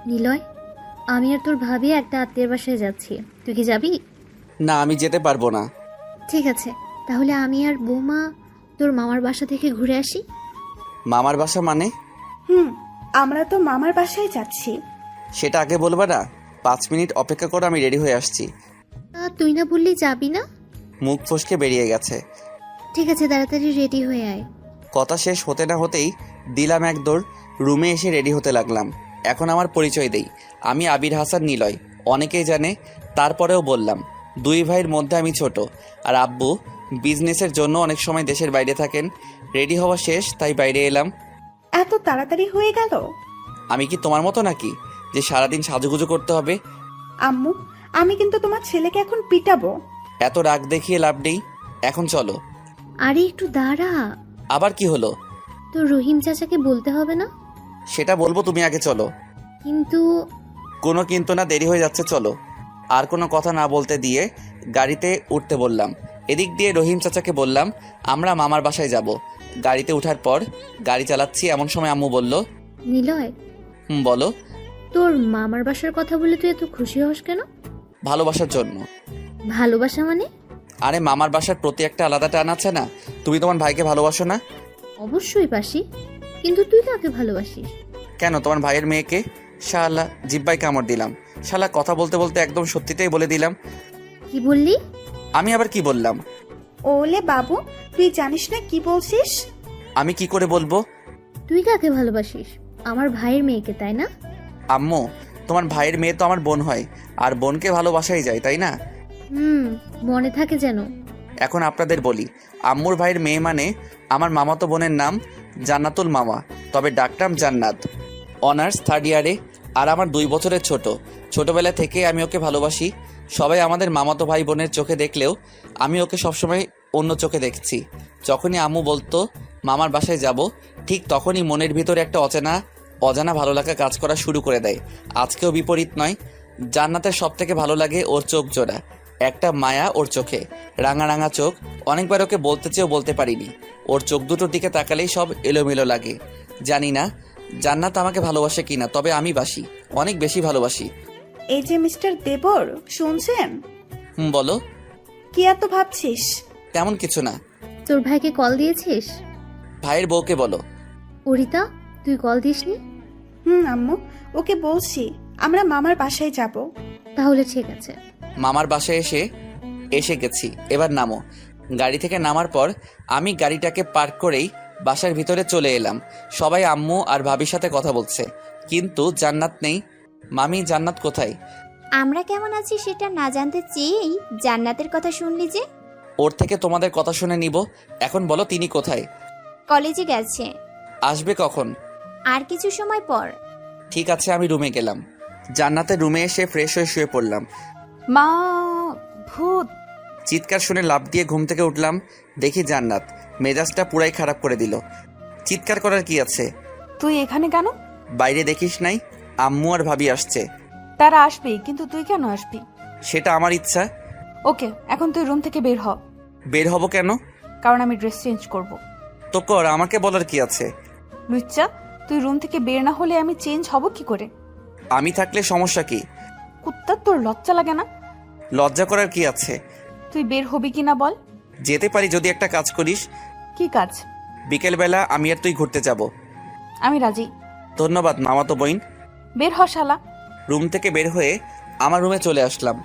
নিলয়, আমি আর তোর ভাবি একটা আত্মীয়ের বাসায় যাচ্ছি, তুই কি যাবি? না, আমি যেতে পারবো না। ঠিক আছে, তাহলে আমি আর বৌমা তোর মামার বাসা থেকে ঘুরে আসি। মামার বাসা মানে? আমরা তো মামার বাসায় যাচ্ছি। সেটা আগে বলবা না? 5 মিনিট অপেক্ষা করো, আমি রেডি হয়ে আসছি। তুই না বললি যাবি না? মুখ ফসকে বেরিয়ে গেছে। ঠিক আছে, তাড়াতাড়ি রেডি হয়ে আয়। কথা শেষ হতে না হতেই দিলাম এক দৌড়, রুমে এসে রেডি হতে লাগলাম। এখন আমার পরিচয় দেই, আমি আবির হাসান নিলয়। অনেকেই জানে, তারপরেও বললাম। 2 ভাইয়ের মধ্যে আমি ছোট, আর আব্বু বিজনেসের জন্য অনেক সময় দেশের বাইরে থাকেন। রেডি হওয়া শেষ, তাই বাইরে এলাম। এত তাড়াতাড়ি হয়ে গেল? আমি কি তোমার মতো নাকি যে সারাদিন সাজুগুজু করতে হবে? আম্মু, আমি কিন্তু তোমার ছেলেকে এখন পিটাবো। এত রাগ দেখিয়ে লাভ নেই, এখন চলো। আরে একটু দাঁড়া। আবার কি হলো? তো রহিম চাচাকে বলতে হবে না? সেটা বলবো, তুমি আগে চলো। কিন্তু কোনো কিন্তু না, দেরি হয়ে যাচ্ছে, চলো। আর কোনো কথা না বলতে দিয়ে গাড়িতে উঠতে বললাম। এদিক দিয়ে রহিম চাচাকে বললাম আমরা মামার বাসায় যাব। গাড়িতে ওঠার পর গাড়ি চালাচ্ছি, এমন সময় আম্মু বলল, নিলয়, বলো। তোর মামার বাসার কথা বলে তুই এত খুশি হস কেন? ভালোবাসার জন্য। ভালোবাসা মানে? আরে মামার বাসার প্রতি একটা আলাদা টান আছে না? তুমি তোমার ভাইকে ভালোবাসো না? অবশ্যই বাসি, কিন্তু তুই কাকে ভালোবাসিস? কেন, তোমার ভাইয়ের মেয়েকে। শালা, জিব্বাই কামড় দিলাম। শালা, কথা বলতে বলতে একদম সত্যিটাই বলে দিলাম। কি বললি? আমি আবার কি বললাম? ওলে বাবু, তুই জানিস না কি বলছিস? আমি কি করে বলবো? তুই কাকে ভালোবাসিস? আমার ভাইয়ের মেয়েকে, তাই না? আম্মু, তোমার ভাইয়ের মেয়ে তো আমার বোন হয়, আর বোনকে ভালোবাসাই যায়, তাই না? মনে থাকে যেন। এখন আপনাদের বলি, আম্মুর ভাইয়ের মেয়ে মানে আমার মামাতো বোনের নাম জান্নাতুল মামা, তবে ডাকটাম জান্নাত। অনার্স 3rd ইয়ারে, আর আমার 2 বছরের ছোট। ছোটবেলা থেকে আমি ওকে ভালোবাসি। সবাই আমাদের মামাতো ভাই বোনের চোখে দেখলেও আমি ওকে সবসময় অন্য চোখে দেখছি। যখনই আম্মু বলতো মামার বাসায় যাব, ঠিক তখনই মনের ভিতরে একটা অজানা ভালো লাগা কাজ করা শুরু করে দেয়। আজকেও বিপরীত নয়। জান্নাতের সব থেকে ভালো লাগে ওর চোখ জোড়া, একটা মায়া ওর চোখে, রাঙা রাঙা চোখ। অনেকবার ওকে বলতে চেয়েও বলতে পারিনি। ওর চোখ দুটোর দিকে তাকালেই সব এলোমেলো লাগে। জানি না জান্নাত আমাকে ভালোবাসে কিনা, তবে আমি বাসি, অনেক বেশি ভালোবাসি। এই যে মিস্টার দেবর, শুনছেন? বলো। কি এত ভাবছিস? তেমন কিছু না। তোর ভাইকে কল দিয়েছিস? ভাইয়ের বউকে বলো। অরিতা, তুই কল দিসনি? আম্মু, ওকে বলছি আমরা মামার বাসায় যাব। তাহলে ঠিক আছে। মামার বাসায় এসে গেছি, এবার নামো। গাড়ি থেকে নামার পর আমি গাড়িটাকে পার্ক করেই বাসার ভিতরে চলে এলাম। সবাই আম্মু আর ভাবির সাথে কথা বলছে, কিন্তু জান্নাত নেই। মামি, জান্নাত কোথায়? আমরা কেমন আছি সেটা না জানতে চেয়েই জান্নাতের কথা শুনলি যে? ওর থেকে তোমাদের কথা শুনে নিব। এখন বলো, তিনি কোথায়? কলেজে গেছে। আসবে কখন? আর কিছু সময় পর। ঠিক আছে, আমি রুমে গেলাম। জান্নাতের রুমে এসে ফ্রেশ হয়ে শুয়ে পড়লাম। মা, ভূত! চিৎকার শুনে লাফ দিয়ে ঘুম থেকে উঠলাম, দেখি জান্নাত। মেজাজটা পুরাই খারাপ করে দিল। চিৎকার করার কি আছে? তুই এখানে কেন? বাইরে দেখিস নাই? আম্মু আর ভাবি আসছে। তারা আসবে, কিন্তু তুই কেন আসবি? সেটা আমার ইচ্ছা। ওকে, এখন তুই রুম থেকে বের হ। বের হব কেন? কারণ আমি ড্রেস চেঞ্জ করব। তো কর, আমাকে বলার কি আছে? লুচ্চা, তুই রুম থেকে বের না হলে আমি চেঞ্জ হব কি করে? আমি থাকলে সমস্যা কি? কুত্তা, তোর লজ্জা লাগে না? লজ্জা করার কি আছে? তুই বের হবি কিনা বল। যেতে পারি যদি একটা কাজ করিস। কি কাজ? বিকেলবেলা আমি আর তুই ঘুরতে যাব। আমি রাজি। ধন্যবাদ মামাতো বোন। বের হ শালা। রুম থেকে বের হয়ে আমার রুমে চলে আসলাম।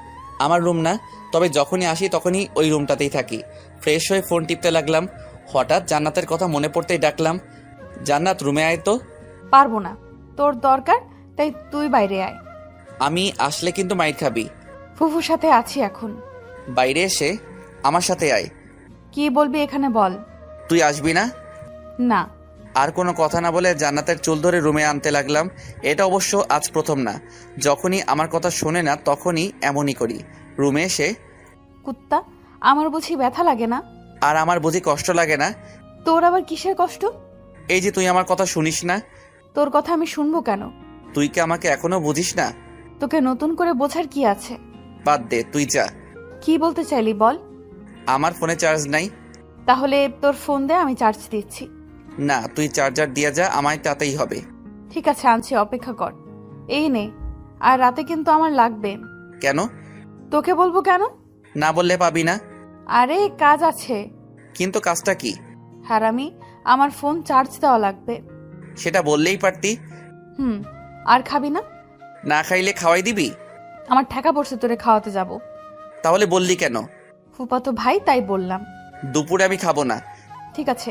আমার রুম না, তবে যখনই আসি তখনই ওই রুমটাতেই থাকি। ফ্রেশ হয়ে ফোন টিপতে লাগলাম। হঠাৎ জান্নাতের কথা মনে পড়তেই ডাকলাম, জান্নাত রুমে আয় তো। পারবো না, তোর দরকার, তাই তুই বাইরে আয়। আমি আসলে কিন্তু মাইর খাবি। ফুফুর সাথে আছি এখন। বাইরে এসে আমার সাথে আয়। কি বলবি এখানে বল। তুই আসবি না? না। আর কোনো কথা না বলে জান্নাতের চুল ধরে রুমে আনতে লাগলাম। এটা অবশ্য আজ প্রথম না, যখনই আমার কথা শোনে না তখনই এমনই করি। রুমে এসে, কুত্তা, আমার বুঝি ব্যথা লাগে না? আর আমার বুঝি কষ্ট লাগে না? তোর আবার কিসের কষ্ট? এই যে তুই আমার কথা শুনিস না। তোর কথা আমি শুনবো কেন? তুই কি আমাকে এখনো বুঝিস না? তোকে নতুন করে বোঝার কি আছে? বাদ দে, তুই যা। কি বলতে চাইলি বল। আমার ফোনে চার্জ নাই। তাহলে তোর ফোন দে, আমি চার্জ দিচ্ছি। না, তুই চার্জার দিয়ে যা, আমায় তাতেই হবে। ঠিক আছে, আনছি, অপেক্ষা কর। এই নে। আর রাতে কিন্তু আমার লাগবে। কেন? তোকে বলবো কেন? না বললে পাবি না। আরে কাজ আছে। কিন্তু কাজটা কি? হারামি, আমার ফোন চার্জ দেওয়া লাগবে। সেটা বললেই পারতি। আর খাবি না? না খাইলে খাওয়াই দিবি? আমার ঠেকা পড়ছে তোরে খাওয়াতে যাব। তাহলে বললি কেন? ফুপাতো ভাই, তাই বললাম। দুপুরে আমি খাবো না। ঠিক আছে,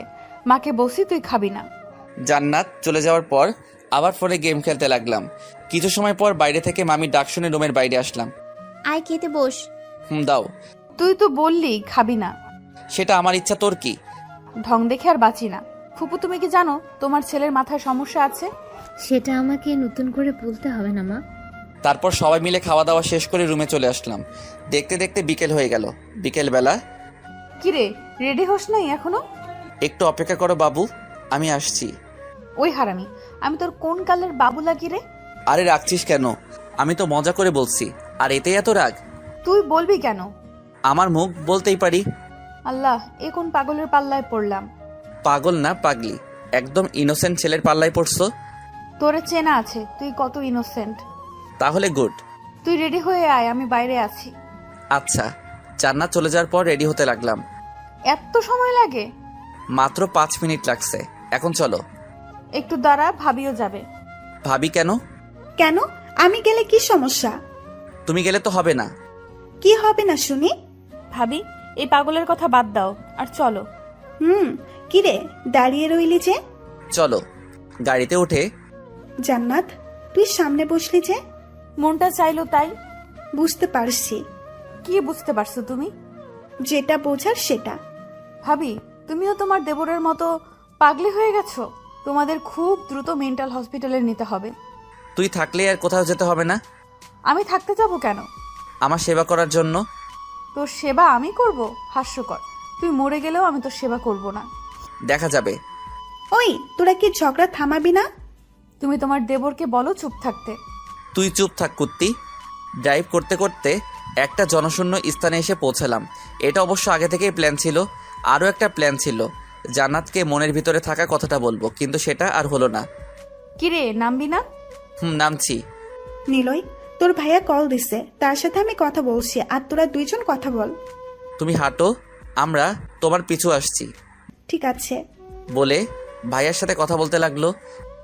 মাকে বসি, তুই খাবি না। জান্নাত চলে যাওয়ার পর আবার ফোনে গেম খেলতে লাগলাম। কিছু সময় পর বাইরে থেকে মামির ডাক শুনে রুমের বাইরে আসলাম। আয় খেতে বস। দাও। তুই তো বললি খাবি না। সেটা আমার ইচ্ছা, তোর কি? ঢং দেখে আর বাঁচি না। ফুপু, তুমি কি জানো তোমার ছেলের মাথায় সমস্যা আছে? সেটা আমাকে নতুন করে বলতে হবে না মা। তারপর সবাই মিলে খাওয়া দাওয়া শেষ করে রুমে চলে আসলাম। দেখতে দেখতে বিকেল হয়ে গেল। বিকেলবেলা। কিরে, রেডি হোস নাই এখনো? একটু অপেক্ষা করো বাবু, আমি আসছি। ওই হারামি, আমি তোর কোন কালের বাবু লাগি রে? আরে রাখছিস কেন? আমি তো মজা করে বলছি, আর এতে এত রাগ? তুই বলবি কেন? আমার মুখ বলতেই পারি। আল্লাহ, এ কোন পাগলের পাল্লায় পড়লাম? পাগল না, পাগলি। একদম ইনোসেন্ট ছেলের পাল্লায় পড়ছো। তোরে চেনা আছে তুই কত ইনোসেন্ট। তাহলে গুড। তুই রেডি হয়ে আয়, আমি বাইরে আছি। আচ্ছা। জান্নাত চলে যাওয়ার পর রেডি হতে লাগলাম। এত সময় লাগে? মাত্র 5 মিনিট লাগছে। এখন চলো। একটু দাঁড়া, ভাবিও যাবে। ভাবি কেন? কেন? আমি গেলে কি সমস্যা? তুমি গেলে তো হবে না। কি হবে না শুনি? ভাবি, এই পাগলের কথা বাদ দাও আর চলো। কিরে দাঁড়িয়ে রইলি যে? চলো। গাড়িতে উঠে। জান্নাত, তুই সামনে বসলি যে? মনটা চাইলো তাই। বুঝতে পারছি। কি বুঝতে পারছো তুমি? যেটা বোঝার সেটা। ভাবি, তুমিও তোমার দেবরের মতো পাগলি হয়ে গেছো। তোমাদের খুব দ্রুত মেন্টাল হসপিটালে নিতে হবে। তুই থাকলে আর কোথাও যেতে হবে না। আমি থাকতে যাব কেন? আমার সেবা করার জন্য। তোর সেবা আমি করব? হাস্যকর। তুই মরে গেলেও আমি তোর সেবা করব না। দেখা যাবে। ওই, তোরা কি ঝগড়া থামাবি না? তুমি তোমার দেবরকে বলো চুপ থাকতে। তুই চুপ থাক কুত্তি। ড্রাইভ করতে করতে একটা জনশূন্য স্থানে এসে পৌঁছালাম। এটা অবশ্য আগে থেকেই প্ল্যান ছিল। আরও একটা প্ল্যান ছিল, জান্নাতকে মনের ভিতরে থাকা কথাটা বলবো, কিন্তু সেটা আর হলো না। কিরে, নামবি না? নামছি। নিলয়, তোর ভাইয়া কল দিছে, তার সাথে আমি কথা বলছি, আর তোরা দুইজন কথা বল। তুমি হাঁটো, আমরা তোমার পিছু আসছি। ঠিক আছে। বলে ভাইয়ার সাথে কথা বলতে লাগলো।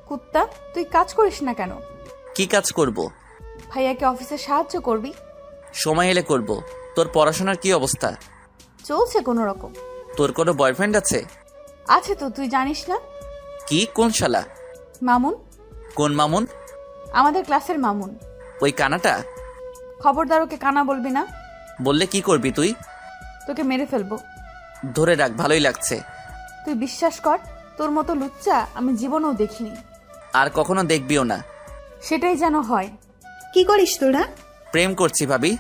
কুত্তা, তুই কাজ করিস না কেন? কি কাজ করব? ভাইয়াকে অফিসে সাহায্য করবি। সময় এলে করব। তোর পড়াশোনার কি অবস্থা? চলছে কোনো রকম। তোর কোনো বয়ফ্রেন্ড আছে? আছে তো, তুই জানিস না? কি, কোন শালা? মামুন। কোন মামুন? আমাদের ক্লাসের মামুন। ওই কানাটা? খবরদার ওকে কানা বলবি না। বললে কি করবি তুই? তোকে মেরে ফেলবো। ধরে রাখ, ভালোই লাগছে। তুই বিশ্বাস কর, তোর মতো লুচ্চা আমি জীবনেও দেখিনি। আর কখনো দেখবিও না। সেটাই যেন হয়। কি করিস তোরা? প্রেম করছি ভাবি।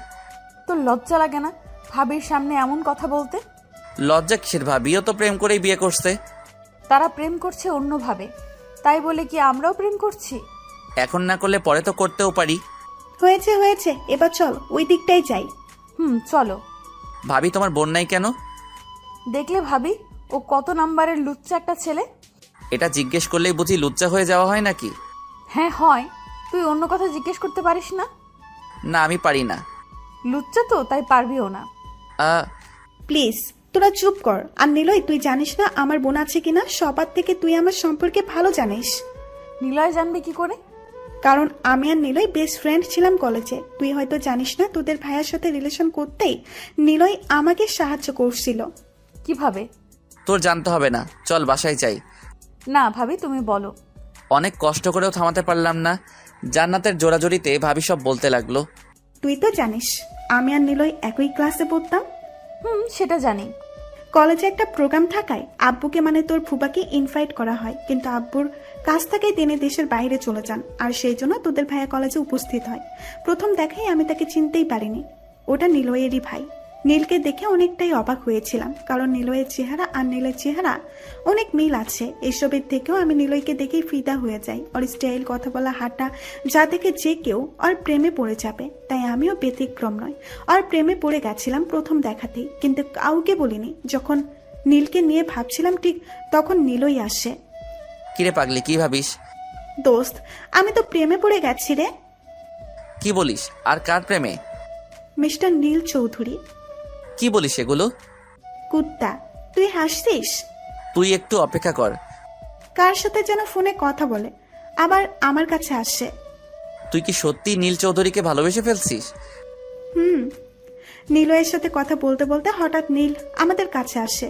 তোর লজ্জা লাগে না ভাবির সামনে এমন কথা বলতে? লজ্জা কিসের? ভাবিও তো প্রেম করেই বিয়ে করছে। তারা প্রেম করছে অন্যভাবে, তাই বলে কি আমরাও প্রেম করছি? এখন না করলে পরে তো করতেও পারি। হয়েছে হয়েছে, এবার চল ওই দিকটাই যাই। চলো। ভাবি, তোমার বোন নাই কেন? দেখলে ভাবি, ও কত নাম্বারের লুচ্চা একটা ছেলে। এটা জিজ্ঞেস করলেই বুঝি লুচ্চা হয়ে যাওয়া হয় নাকি? হ্যাঁ হয়। তুই অন্য কথা জিজ্ঞেস করতে পারিস না? না, আমি পারি না। লুচ্চা তো, তাই পারবিও না। প্লিজ তোরা চুপ কর। আর নিলয়, তুই জানিস না আমার বোন আছে কিনা? সবার থেকে তুই আমার সম্পর্কে ভালো জানিস। নিলয় জানবে কি করে? কারণ আমি আর নিলয় বেস্ট ফ্রেন্ড ছিলাম কলেজে। তুই হয়তো জানিস না, তোদের ভাইয়ের সাথে রিলেশন করতেই নিলয় আমাকে সাহায্য করছিল। কিভাবে? তোর জানতে হবে না, চল বাসায় যাই। না ভাবি, তুমি বলো। অনেক কষ্ট করেও থামাতে পারলাম না। জান্নাতের জোড়াজোড়িতে ভাবি সব বলতে লাগলো। তুই তো জানিস আমি আর নিলয় একই ক্লাসে পড়তাম। সেটা জানি। কলেজে একটা প্রোগ্রাম থাকায় আব্বুকে, মানে তোর ফুবাকে ইনভাইট করা হয়, কিন্তু আব্বুর কাছ থেকে তিনি দেশের বাইরে চলে যান, আর সেই জন্য তোদের ভাইয়া কলেজে উপস্থিত হয়। প্রথম দেখাই আমি তাকে চিনতেই পারিনি। ওটা নিলয়েরই ভাই। নীলকে দেখে অনেকটাই অবাক হয়েছিলাম, কারণ নিলয়ের চেহারা আর নীলের চেহারা অনেক মিল আছে। এসবের থেকেও আমি নিলয়কে দেখেই ফিদা হয়ে যাই। ওর স্টাইল, কথা বলা, হাঁটা, যা দেখে যে কেউ ওর প্রেমে পড়ে যাবে। তাই আমিও ব্যতিক্রম নয়, ওর প্রেমে পড়ে গেছিলাম প্রথম দেখাতেই, কিন্তু কাউকে বলিনি। যখন নীলকে নিয়ে ভাবছিলাম ঠিক তখন নীলই আসে। কিরে পাগলি, কি ভাবিস? দোস্ত, আমি তো প্রেমে পড়ে গেছি রে। কি বলিস? আর কার প্রেমে? মিস্টার নীল চৌধুরী। কি বলিস এগুলো? কুত্তা, তুই হাসছিস? তুই একটু অপেক্ষা কর। কার সাথে যেন ফোনে কথা বলে, আবার আমার কাছে আসে। তুই কি সত্যি নীল চৌধুরীকে ভালোবেসে ফেলছিস? নীলয়ের সাথে কথা বলতে বলতে হঠাৎ নীল আমাদের কাছে আসে।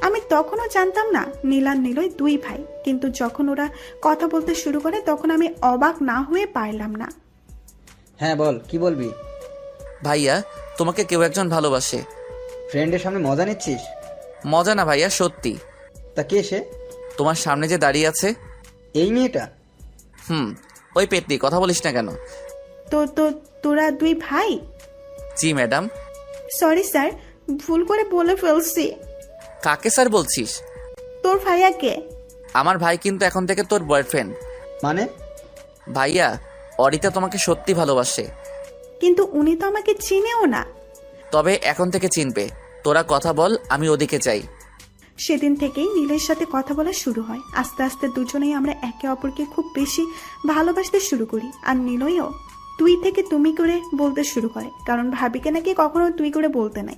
আমি তখনও জানতাম না নীল আর নীলয় দুই ভাই, কিন্তু যখন ওরা কথা বলতে শুরু করে তখন আমি অবাক না হয়ে পারলাম না। হ্যাঁ বল, কি বলবি? ভাইয়া, তোমাকে কেউ একজন ভালোবাসে। ফ্রেন্ডের সামনে মজা নিচ্ছিস? মজা না ভাইয়া, সত্যি। তা কে সে? তোমার সামনে যে দাঁড়িয়ে আছে। এই মেয়েটা? ওই পেটনি, কথা বলিস না কেন? তো তোরা দুই ভাই? জি ম্যাডাম। সরি স্যার, ভুল করে বলে ফেলছি। কাকে স্যার বলছিস? তোর ভাইয়াকে। আমার ভাই কিন্তু এখন থেকে তোর বয়ফ্রেন্ড। মানে? ভাইয়া, অরিতা তোমাকে সত্যি ভালোবাসে। কিন্তু উনি তো আমাকে চিনেও না। তবে এখন থেকে চিনবে। তোরা কথা বল, আমি ওদিকে যাই। সেদিন থেকেই নীলের সাথে কথা বলা শুরু হয়। আস্তে আস্তে দুজনেই আমরা একে অপরকে খুব বেশি ভালোবাসতে শুরু করি। আর নীলও তুই থেকে তুমি করে বলতে শুরু করে, কারণ ভাবিকে নাকি কখনো তুই করে বলতে নাই।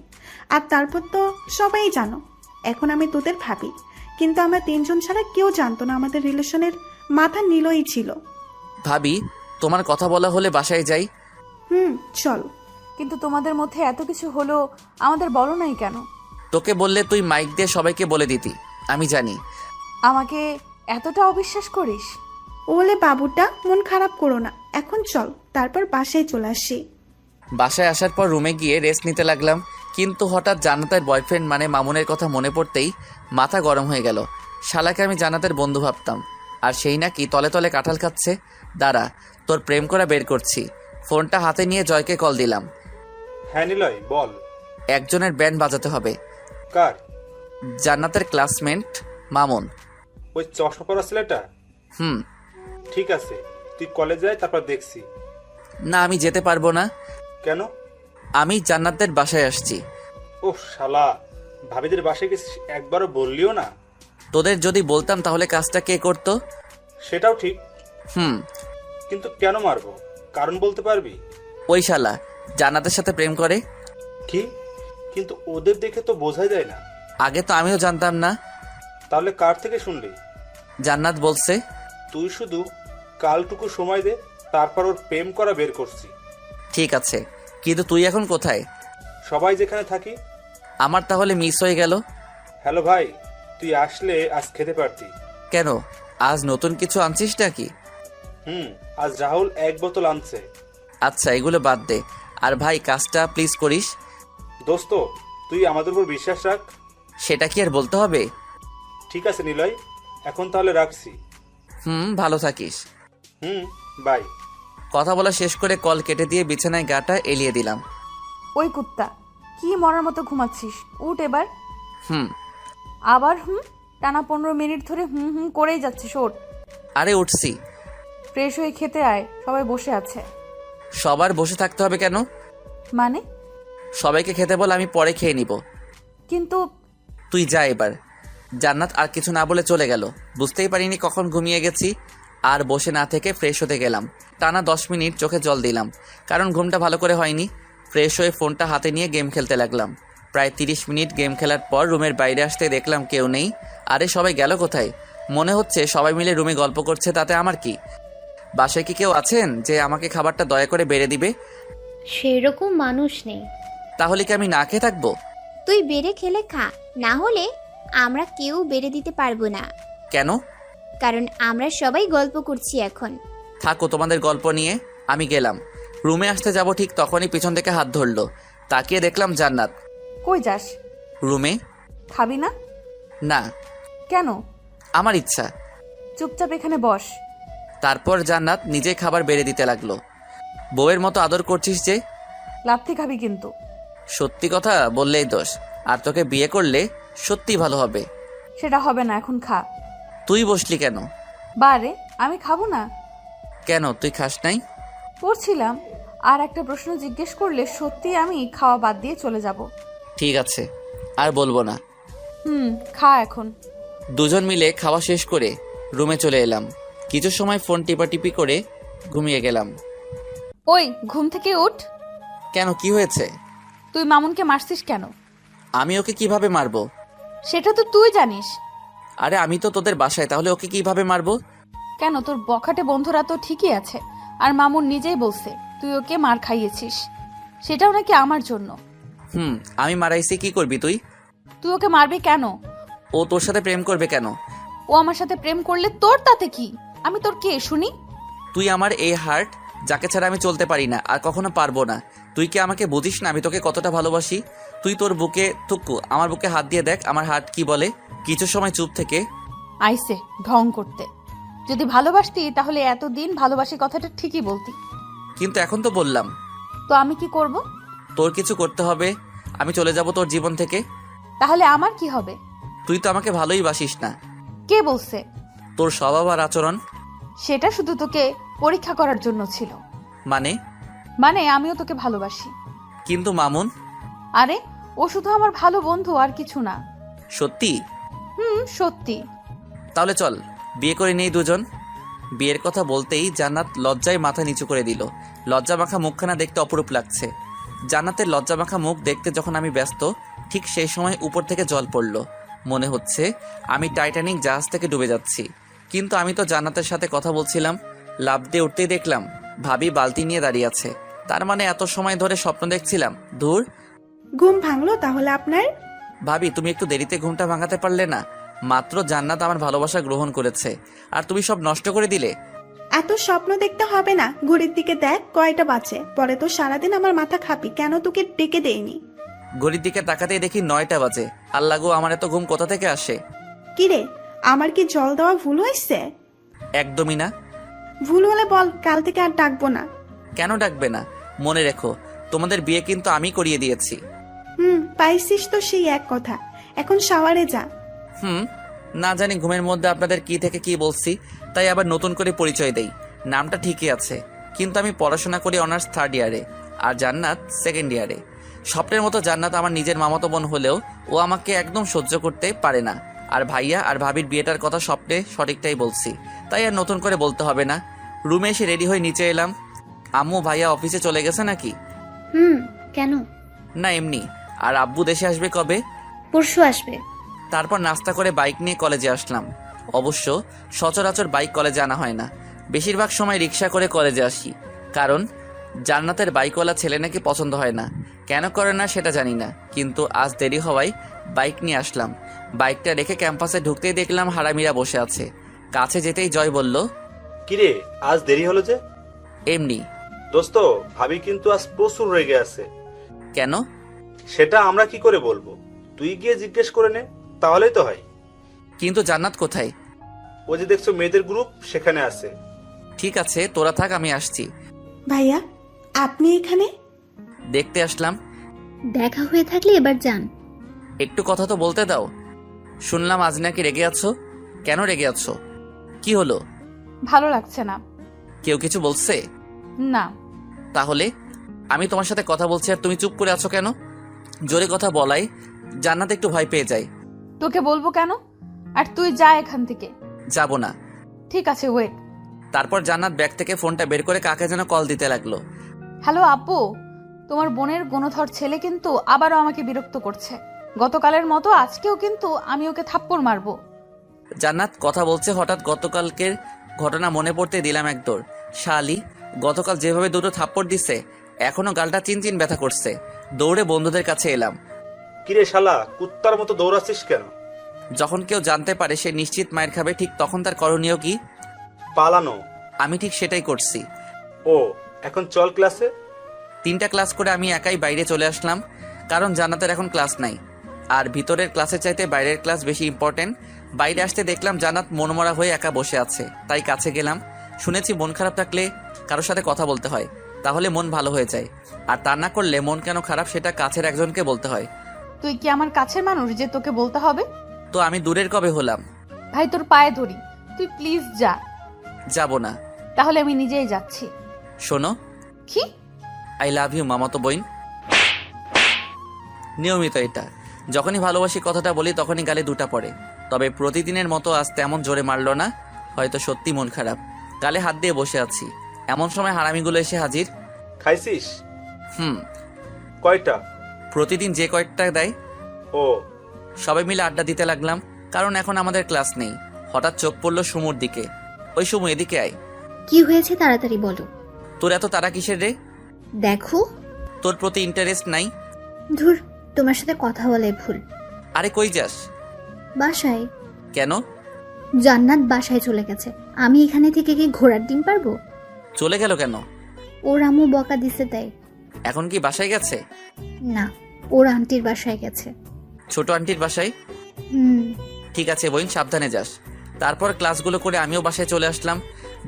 আর তারপর তো সবাই জানো এখন আমি তোদের ভাবি, কিন্তু আমরা তিনজন ছাড়া কেউ জানতো না আমাদের রিলেশনের মাথা নীলই ছিল। ভাবি, তোমার কথা বলা হলে বাসায় যাই। চল। কিন্তু তোমাদের মধ্যে এত কিছু হলো, আমাদের বলো নাই কেন? তোকে বললে তুই মাইক দিয়ে সবাইকে বলে দিতি। আমি জানি। আমাকে এতটা অবিশ্বাস করিস? ওলে বাবুটা, মন খারাপ করো না, এখন চল, তারপর বাসায় চলে আসি। বাসায় আসার পর রুমে গিয়ে রেস্ট নিতে লাগলাম, কিন্তু হঠাৎ জান্নাতের বয়ফ্রেন্ড মানে মামুনের কথা মনে পড়তেই মাথা গরম হয়ে গেল। শালাকে আমি জান্নাতের বন্ধু ভাবতাম, আর সেই নাকি তলে তলে কাঁঠাল খাচ্ছে। দাঁড়া, তোর প্রেম করা বের করছি। ফোনটা হাতে নিয়ে জয়কে কল দিলাম। হ্যাঁ নিলয়, বল। একজনের ব্যান্ড বাজাতে হবে। কার? জান্নাতের ক্লাসমেট মামুন। ওই চশমা পরা ছেলেটা? হুম। ঠিক আছে, তুই কলেজ যাই, তারপর দেখছি। না, আমি যেতে পারবো না। কেন? আমি জান্নাতের বাসায় আসছি। ও শালা, ভাবিদের বাসায় গেছিস, একবারও বললিও না। তোদের যদি বলতাম তাহলে কাজটা কে করতো? সেটাও ঠিক, হুম। কিন্তু কেন মারবো? কারণ বলতে পারবি? ওই শালা জান্নাতের সাথে প্রেম করে। কি? কিন্তু ওদের দেখে তো বোঝাই যায় না। আগে তো আমিও জানতাম না। তাহলে কার থেকে শুনলি? জান্নাত বলছে। তুই শুধু কালটুকু সময় দে, তারপর ওর প্রেম করা বের করছি। ঠিক আছে, কিন্তু তুই এখন কোথায়? সবাই যেখানে থাকি। আমার তাহলে মিস হয়ে গেল। হ্যালো ভাই, তুই আসলে আজ খেতে পারতি। কেন, আজ নতুন কিছু আনছিস নাকি? আজ রাহুল 1 বোতল আনছে। আচ্ছা, এগুলো বাদ দে। আর ভাই, কাজটা প্লিজ করিস। দোস্ত, তুই আমাদের উপর বিশ্বাস রাখ। সেটা কি আর বলতে হবে? ঠিক আছে নিলয়, এখন তাহলে রাখছি। ভালো থাকিস। বাই। কথা বলা শেষ করে কল কেটে দিয়ে বিছানায় গাটা এলিয়ে দিলাম। ওই কুত্তা, কি মরার মতো ঘুমাচ্ছিস? উঠ এবার। আবার টানা 15 মিনিট ধরে করেই যাচ্ছিস। ওঠ। আরে উঠছি। ফ্রেশ হয়ে খেতে আয়, সবাই বসে আছে। সবার বসে থাকতে হবে কেন? মানে? সবাইকে খেতে বল, আমি পরে খেয়ে নিব। কিন্তু তুই যা এবার। জান্নাত আর কিছু না বলে চলে গেল। বুঝতেই পারিনি কখন ঘুমিয়ে গেছি। আর বসে না থেকে ফ্রেশ হতে গেলাম। টানা 10 মিনিট চোখে জল দিলাম, কারণ ঘুমটা ভালো করে হয়নি। ফ্রেশ হয়ে ফোনটা হাতে নিয়ে গেম খেলতে লাগলাম। প্রায় 30 মিনিট গেম খেলার পর রুমের বাইরে আসতে দেখলাম কেউ নেই। আরে সবাই গেল কোথায়? মনে হচ্ছে সবাই মিলে রুমে গল্প করছে, তাতে আমার কি? বাসায় কি কেউ আছেন যে আমাকে খাবারটা দয়া করে বেড়ে দিবে? সেরকম মানুষ নেই। তাহলে কি আমি না খেয়ে থাকবো? তুই বেড়ে খেলে খা, না হলে আমরা কেউ বেড়ে দিতে পারবো না। কেন? কারণ আমরা সবাই গল্প করছি এখন। থাকো তোমাদের গল্প নিয়ে, আমি গেলাম। রুমে আসতে যাব ঠিক তখনই পিছন থেকে হাত ধরলো। তাকিয়ে দেখলাম জান্নাত। কই যাস? রুমে। খাবি না? না। কেন? আমার ইচ্ছা। চুপচাপ এখানে বস। তারপর জান্নাত নিজে খাবার বেড়ে দিতে লাগলো। বউয়ের মতো আদর করছিস যে? লাথি খাবি কিন্তু। সত্যি কথা বললেই দোষ। আর তোকে বিয়ে করলে সত্যি ভালো হবে। সেটা হবে না, এখন খা। তুই বসলি কেন? বারে, আমি খাবো না। কেন, তুই খাস নাই? পড়ছিলাম, আর একটা প্রশ্ন জিজ্ঞেস করলে সত্যি আমি খাওয়া বাদ দিয়ে চলে যাব। ঠিক আছে, আর বলবো না। খা এখন। দুজন মিলে খাওয়া শেষ করে রুমে চলে এলাম। কিছু সময় ফোন টিপাটিপি করে ঘুমিয়ে গেলাম। ওই ঘুম থেকে উঠ। কেন, কি হয়েছে? তুই মামুনকে মারছিস কেন? আমি ওকে কিভাবে মারবো? সেটা তো তুই জানিস। আরে আমি তো তোদের বাসায়, তাহলে ওকে কিভাবে মারবো? কেন, তোর বখাটে বন্ধুরা তো ঠিকই আছে। আর মামুন নিজেই বলছে তুই ওকে মার খাইয়েছিস, সেটাও নাকি আমার জন্য। আমি মারাইছি, কি করবি তুই? তুই ওকে মারবি কেন? ও তোর সাথে প্রেম করবে কেন? ও আমার সাথে প্রেম করলে তোর তাতে কি? আমি তোর কে শুনি? তুই আমার এই হার্ট, যাকে ছাড়া আমি চলতে পারি না আর কখনো পারবো না। তুই কি আমাকে বুঝিস না আমি তোকে কতটা ভালোবাসি? তুই তোর বুকে থুক্কু, আমার বুকে হাত দিয়ে দেখ আমার হার্ট কি বলে। কিছু সময় চুপ থেকে আইসে ঢং করতে। যদি ভালোবাসতি তাহলে এতদিন ভালোবাসি কথাটা ঠিকই বলতি। কিন্তু এখন তো বললাম। তো আমি কি করব? তোর কিছু করতে হবে, আমি চলে যাব তোর জীবন থেকে। তাহলে আমার কি হবে? তুই তো আমাকে ভালোই বাসিস না। কে বলছে? তোর স্বভাব আর আচরণ। সেটা শুধু তোকে পরীক্ষা করার জন্য ছিল। মানে আমিও তোকে ভালোবাসি। কিন্তু মামুন? আরে ও শুধু আমার ভালো বন্ধু, আর কিছু না। সত্যি? সত্যি। তাহলে চল বিয়ে করে নেই দুজন। বিয়ের কথা বলতেই জান্নাত লজ্জায় মাথা নিচু করে দিল। লজ্জা মাখা মুখখানা দেখতে অপরূপ লাগছে। জান্নাতের লজ্জা মাখা মুখ দেখতে যখন আমি ব্যস্ত, ঠিক সেই সময় উপর থেকে জল পড়ল। মনে হচ্ছে আমি টাইটানিক জাহাজ থেকে ডুবে যাচ্ছি। কিন্তু আমি তো জান্নাতের সাথে কথা বলছিলাম। লাফ দিয়ে উঠতেই দেখলাম ভাবি বালতি নিয়ে দাঁড়িয়ে আছে। তার মানে এত সময় ধরে স্বপ্ন দেখছিলাম। ধুর। ঘুম ভাঙলো তাহলে আপনার? ভাবি, তুমি একটু দেরিতে ঘুমটা ভাঙাতে পারলে না? মাত্র জান্নাত আমার ভালোবাসা গ্রহণ করেছে আর তুমি সব নষ্ট করে দিলে। এত স্বপ্ন দেখতে হবে না, ঘড়ির দিকে দেখ কয়টা বাজে। পরে তো সারাদিন আমার মাথা খাবি, কেন তোকে ডেকে দেইনি? ঘড়ির দিকে তাকাতেই দেখি 9টা বাজে। আল্লাহ গো, আমার এত ঘুম কোথা থেকে আসে? কিরে, আমার কি জল দেওয়া ভুল হয়েছে? একদমই না। ভুল হলে বল, কাল থেকে আর ডাকবো না। কেন ডাকবে না? মনে রেখো, তোমাদের বিয়ে কিন্তু আমি করিয়ে দিয়েছি। পাইছিস তো সেই এক কথা। এখন শাওয়ারে যা। না জানি ঘুমের মধ্যে আপনাদের কি থেকে কি বলছি, তাই আবার নতুন করে পরিচয় দেই। নামটা ঠিকই আছে, কিন্তু আমি পড়াশোনা করি অনার্স 3rd ইয়ারে আর জান্নাত 2nd ইয়ারে। স্বপ্নের মতো জান্নাত আমার নিজের মামাতো বোন হলেও ও আমাকে একদম সহ্য করতে পারে না। আর ভাইয়া আর ভাবির বিয়েটার কথা স্বপ্নে সঠিকটাই বলছি, তাই আর নতুন করে বলতে হবে না। রুমে এসে রেডি হয়ে নিচে এলাম। আম্মু ভাইয়া অফিসে চলে গেছে নাকি? কেন? না এমনি। আর আব্বু দেশে আসবে কবে? পরশু আসবে। তারপর নাস্তা করে বাইক নিয়ে কলেজে আসলাম। অবশ্য সচরাচর বাইক কলেজে আনা হয় না, বেশিরভাগ সময় রিক্সা করে কলেজে আসি। কারণ জান্নাতের বাইকওয়ালা ছেলে নাকি পছন্দ হয় না। কেন করে না সেটা জানি না, কিন্তু আজ দেরি হওয়ায় বাইক নিয়ে আসলাম। বাইকটা রেখে ক্যাম্পাসে ঢুকতেই দেখলাম হারামিরা বসে আছে। কাছে যেতেই জয় বলল, কিরে আজ দেরি হলো যে? এমনি। দোস্ত, ভাবি কিন্তু আজ প্রচুর রেগে আছে। কেন? সেটা আমরা কি করে বলবো? তুই গিয়ে জিজ্ঞেস করে নে, তাহলেই তো হয়। কিন্তু জান্নাত কোথায়? ও যে দেখছো মেয়েদের গ্রুপ, সেখানে আছে। ঠিক আছে, তোরা থাক, আমি আসছি। ভাইয়া, আপনি এখানে? দেখতে আসলাম। দেখা হয়ে থাকলে এবার যান। একটু কথা তো বলতে দাও। শুনলাম আজ নাকি রেগে আছো। কেন রেগে আছো? কি হলো? ভালো লাগছে না। কেউ কিছু বলছে? না। তাহলে আমি তোমার সাথে কথা বলছি আর তুমি চুপ করে আছো কেন? জোরে কথা বলাই জান্নাত একটু ভয় পেয়ে যায়। তোকে বলবো কেন? আর তুই যা এখান থেকে। যাব না। ঠিক আছে, ওয়েট। তারপর জান্নাত ব্যাগ থেকে ফোনটা বের করে কাকে যেন কল দিতে লাগলো। হ্যালো আপু, তোমার বোনের গুণধর ছেলে কিন্তু আবারও আমাকে বিরক্ত করছে। গতকালের মতো আজকেও কিন্তু আমি ওকে থাপ্পড় মারবো। জান্নাত কথা বলছে, হঠাৎ গতকালকের ঘটনা মনে পড়তে দিলাম এক দৌড়। শালি, গতকাল যেভাবে দুটো থাপ্পড় দিছে এখনো গালটা চিনচিন ব্যথা করছে। দৌড়ে বন্ধুদের কাছে এলাম। কিরে শালা, কুত্তার মতো দৌড়াচ্ছিস কেন? যখন কেউ জানতে পারে সে নিশ্চিত মায়ের খাবে, ঠিক তখন তার করণীয় কি? পালানো। আমি ঠিক সেটাই করছি। ও, এখন চল ক্লাসে। 3টা ক্লাস করে আমি একাই বাইরে চলে আসলাম, কারণ জান্নাতের এখন ক্লাস নাই। আর ভিতরের ক্লাসের চাইতে বাইরের ক্লাস বেশি ইম্পর্টেন্ট। বাইরে আসতে দেখলাম জান্নাত মনমরা হয়ে একা বসে আছে, তাই কাছে গেলাম। শুনেছি মন খারাপ থাকলে কারোর সাথে কথা বলতে হয়, তাহলে মন ভালো হয়ে যায়। আর তা না করলে মন কেন খারাপ সেটা কাছের একজনকে বলতে হয়। তুই কি আমার কাছের মানুষ যে তোকে বলতে হবে? তো আমি দূরের কবে হলাম? ভাই তোর পায়ে ধরি, তুই প্লিজ যা। যাব না। তাহলে আমি নিজেই যাচ্ছি। শোনো, কি? আই লাভ ইউ মামাতো বোন। নিয়মিত এটা যখনই ভালোবাসি কথাটা বলি তখনই গালে দুটা পড়ে। তবে প্রতিদিনের মতো আজ তেমন জোরে মারলো না, হয়তো সত্যি মন খারাপ। গালে হাত দিয়ে বসে আছি, এমন সময় হারামিগুলো এসে হাজির। খাইছিস? হুম। কয়টা? প্রতিদিন যে কয়েকটা দেয়। ও, সবাই মিলে আড্ডা দিতে লাগলাম, কারণ এখন আমাদের ক্লাস নেই। হঠাৎ চোখ পড়লো সুমুর দিকে। ওই সুমু, এদিকে আয়। কি হয়েছে তাড়াতাড়ি বলো। তোর এত তারা কিসের রে? দেখো, তোর প্রতি ইন্টারেস্ট নাই? ধুর, তোমার সাথে কথা বলে ভুল। আরে কই যাস? বাসায়। কেন? জান্নাত বাসায় চলে গেছে, আমি এখানে থেকে কি ঘোড়ার ডিম পারবো? চলে গেল কেন? ওর আম্মু বকা দিছে তাই। এখন কি বাসায় গেছে? না, ওর আন্টির বাসায় গেছে। ছোট আন্টির বাসায়? হুম। ঠিক আছে বোন, সাবধানে যাস। তারপর ক্লাসগুলো করে আমিও বাসায় চলে আসলাম।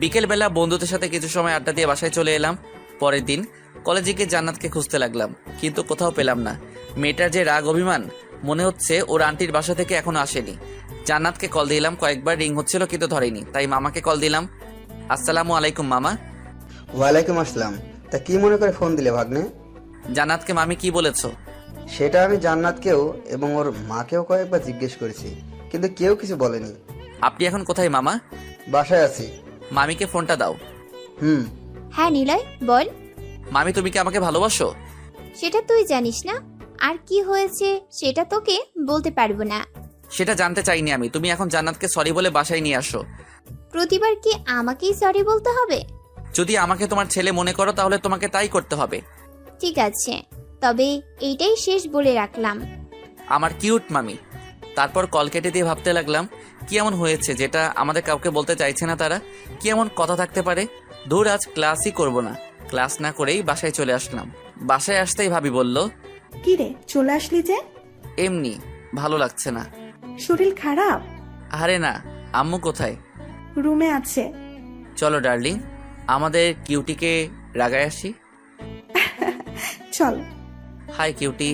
বিকেলবেলা বন্ধুদের সাথে কিছু সময় আড্ডা দিয়ে বাসায় চলে এলাম। পরের দিন কলেজে গিয়ে জান্নাতকে খুঁজতে লাগলাম, কিন্তু কোথাও পেলাম না। মেয়েটার যে রাগ অভিমান, মনে হচ্ছে ওর আন্টির বাসা থেকে এখনো আসেনি। জান্নাতকে কল দিলাম, কয়েকবার রিং হচ্ছিল কিন্তু ধরেনি, তাই মামাকে কল দিলাম। আসসালামু আলাইকুম মামা। ওয়ালাইকুম আসসালাম। তা কি মনে করে ফোন দিলে ভাগ্নে? জান্নাতকে মামি কি বলেছো? সেটা আমি জান্নাতকেও এবং ওর মাকেও কয়েকবার জিজ্ঞেস করেছি, কিন্তু কেউ কিছু বলেনি। আপনি এখন কোথায় মামা? বাসায় আছি। মামিকে ফোনটা দাও। হুম। হ্যাঁ নিলয়, বল। মামি, তুমি কি আমাকে ভালোবাসো? সেটা তুই জানিস না, আর কি হয়েছে সেটা তোকে বলতে পারবো না। সেটা জানতে চাইনি আমি। তুমি এখন জান্নাতকে সরি বলে বাসায় নিয়ে আসো। প্রতিবার কি আমাকেই সরি বলতে হবে? যদি আমাকে তোমার ছেলে মনে করো তাহলে তোমাকে তাই করতে হবে। ঠিক আছে, তবে এইটাই শেষ বলে রাখলাম। আমার কিউট মামি। তারপর কল কেটে দিয়ে ভাবতে লাগলাম, কি এমন হয়েছে যেটা আমাদের কাউকে বলতে চাইছে না তারা? কি এমন কথা থাকতে পারে? দূর, আজ ক্লাসই করব না। ক্লাস না করেই বাসায় চলে আসলাম। বাসায় আসতেই ভাবি বলল, কি রে, চলে আসলি যে? এমনি ভালো লাগছে না। শরীর খারাপ? আরে না, আম্মু কোথায়? রুমে আছে। চলো ডার্লিং, আমাদের কিউটিকে রাগায় আসি। চল। High cutie.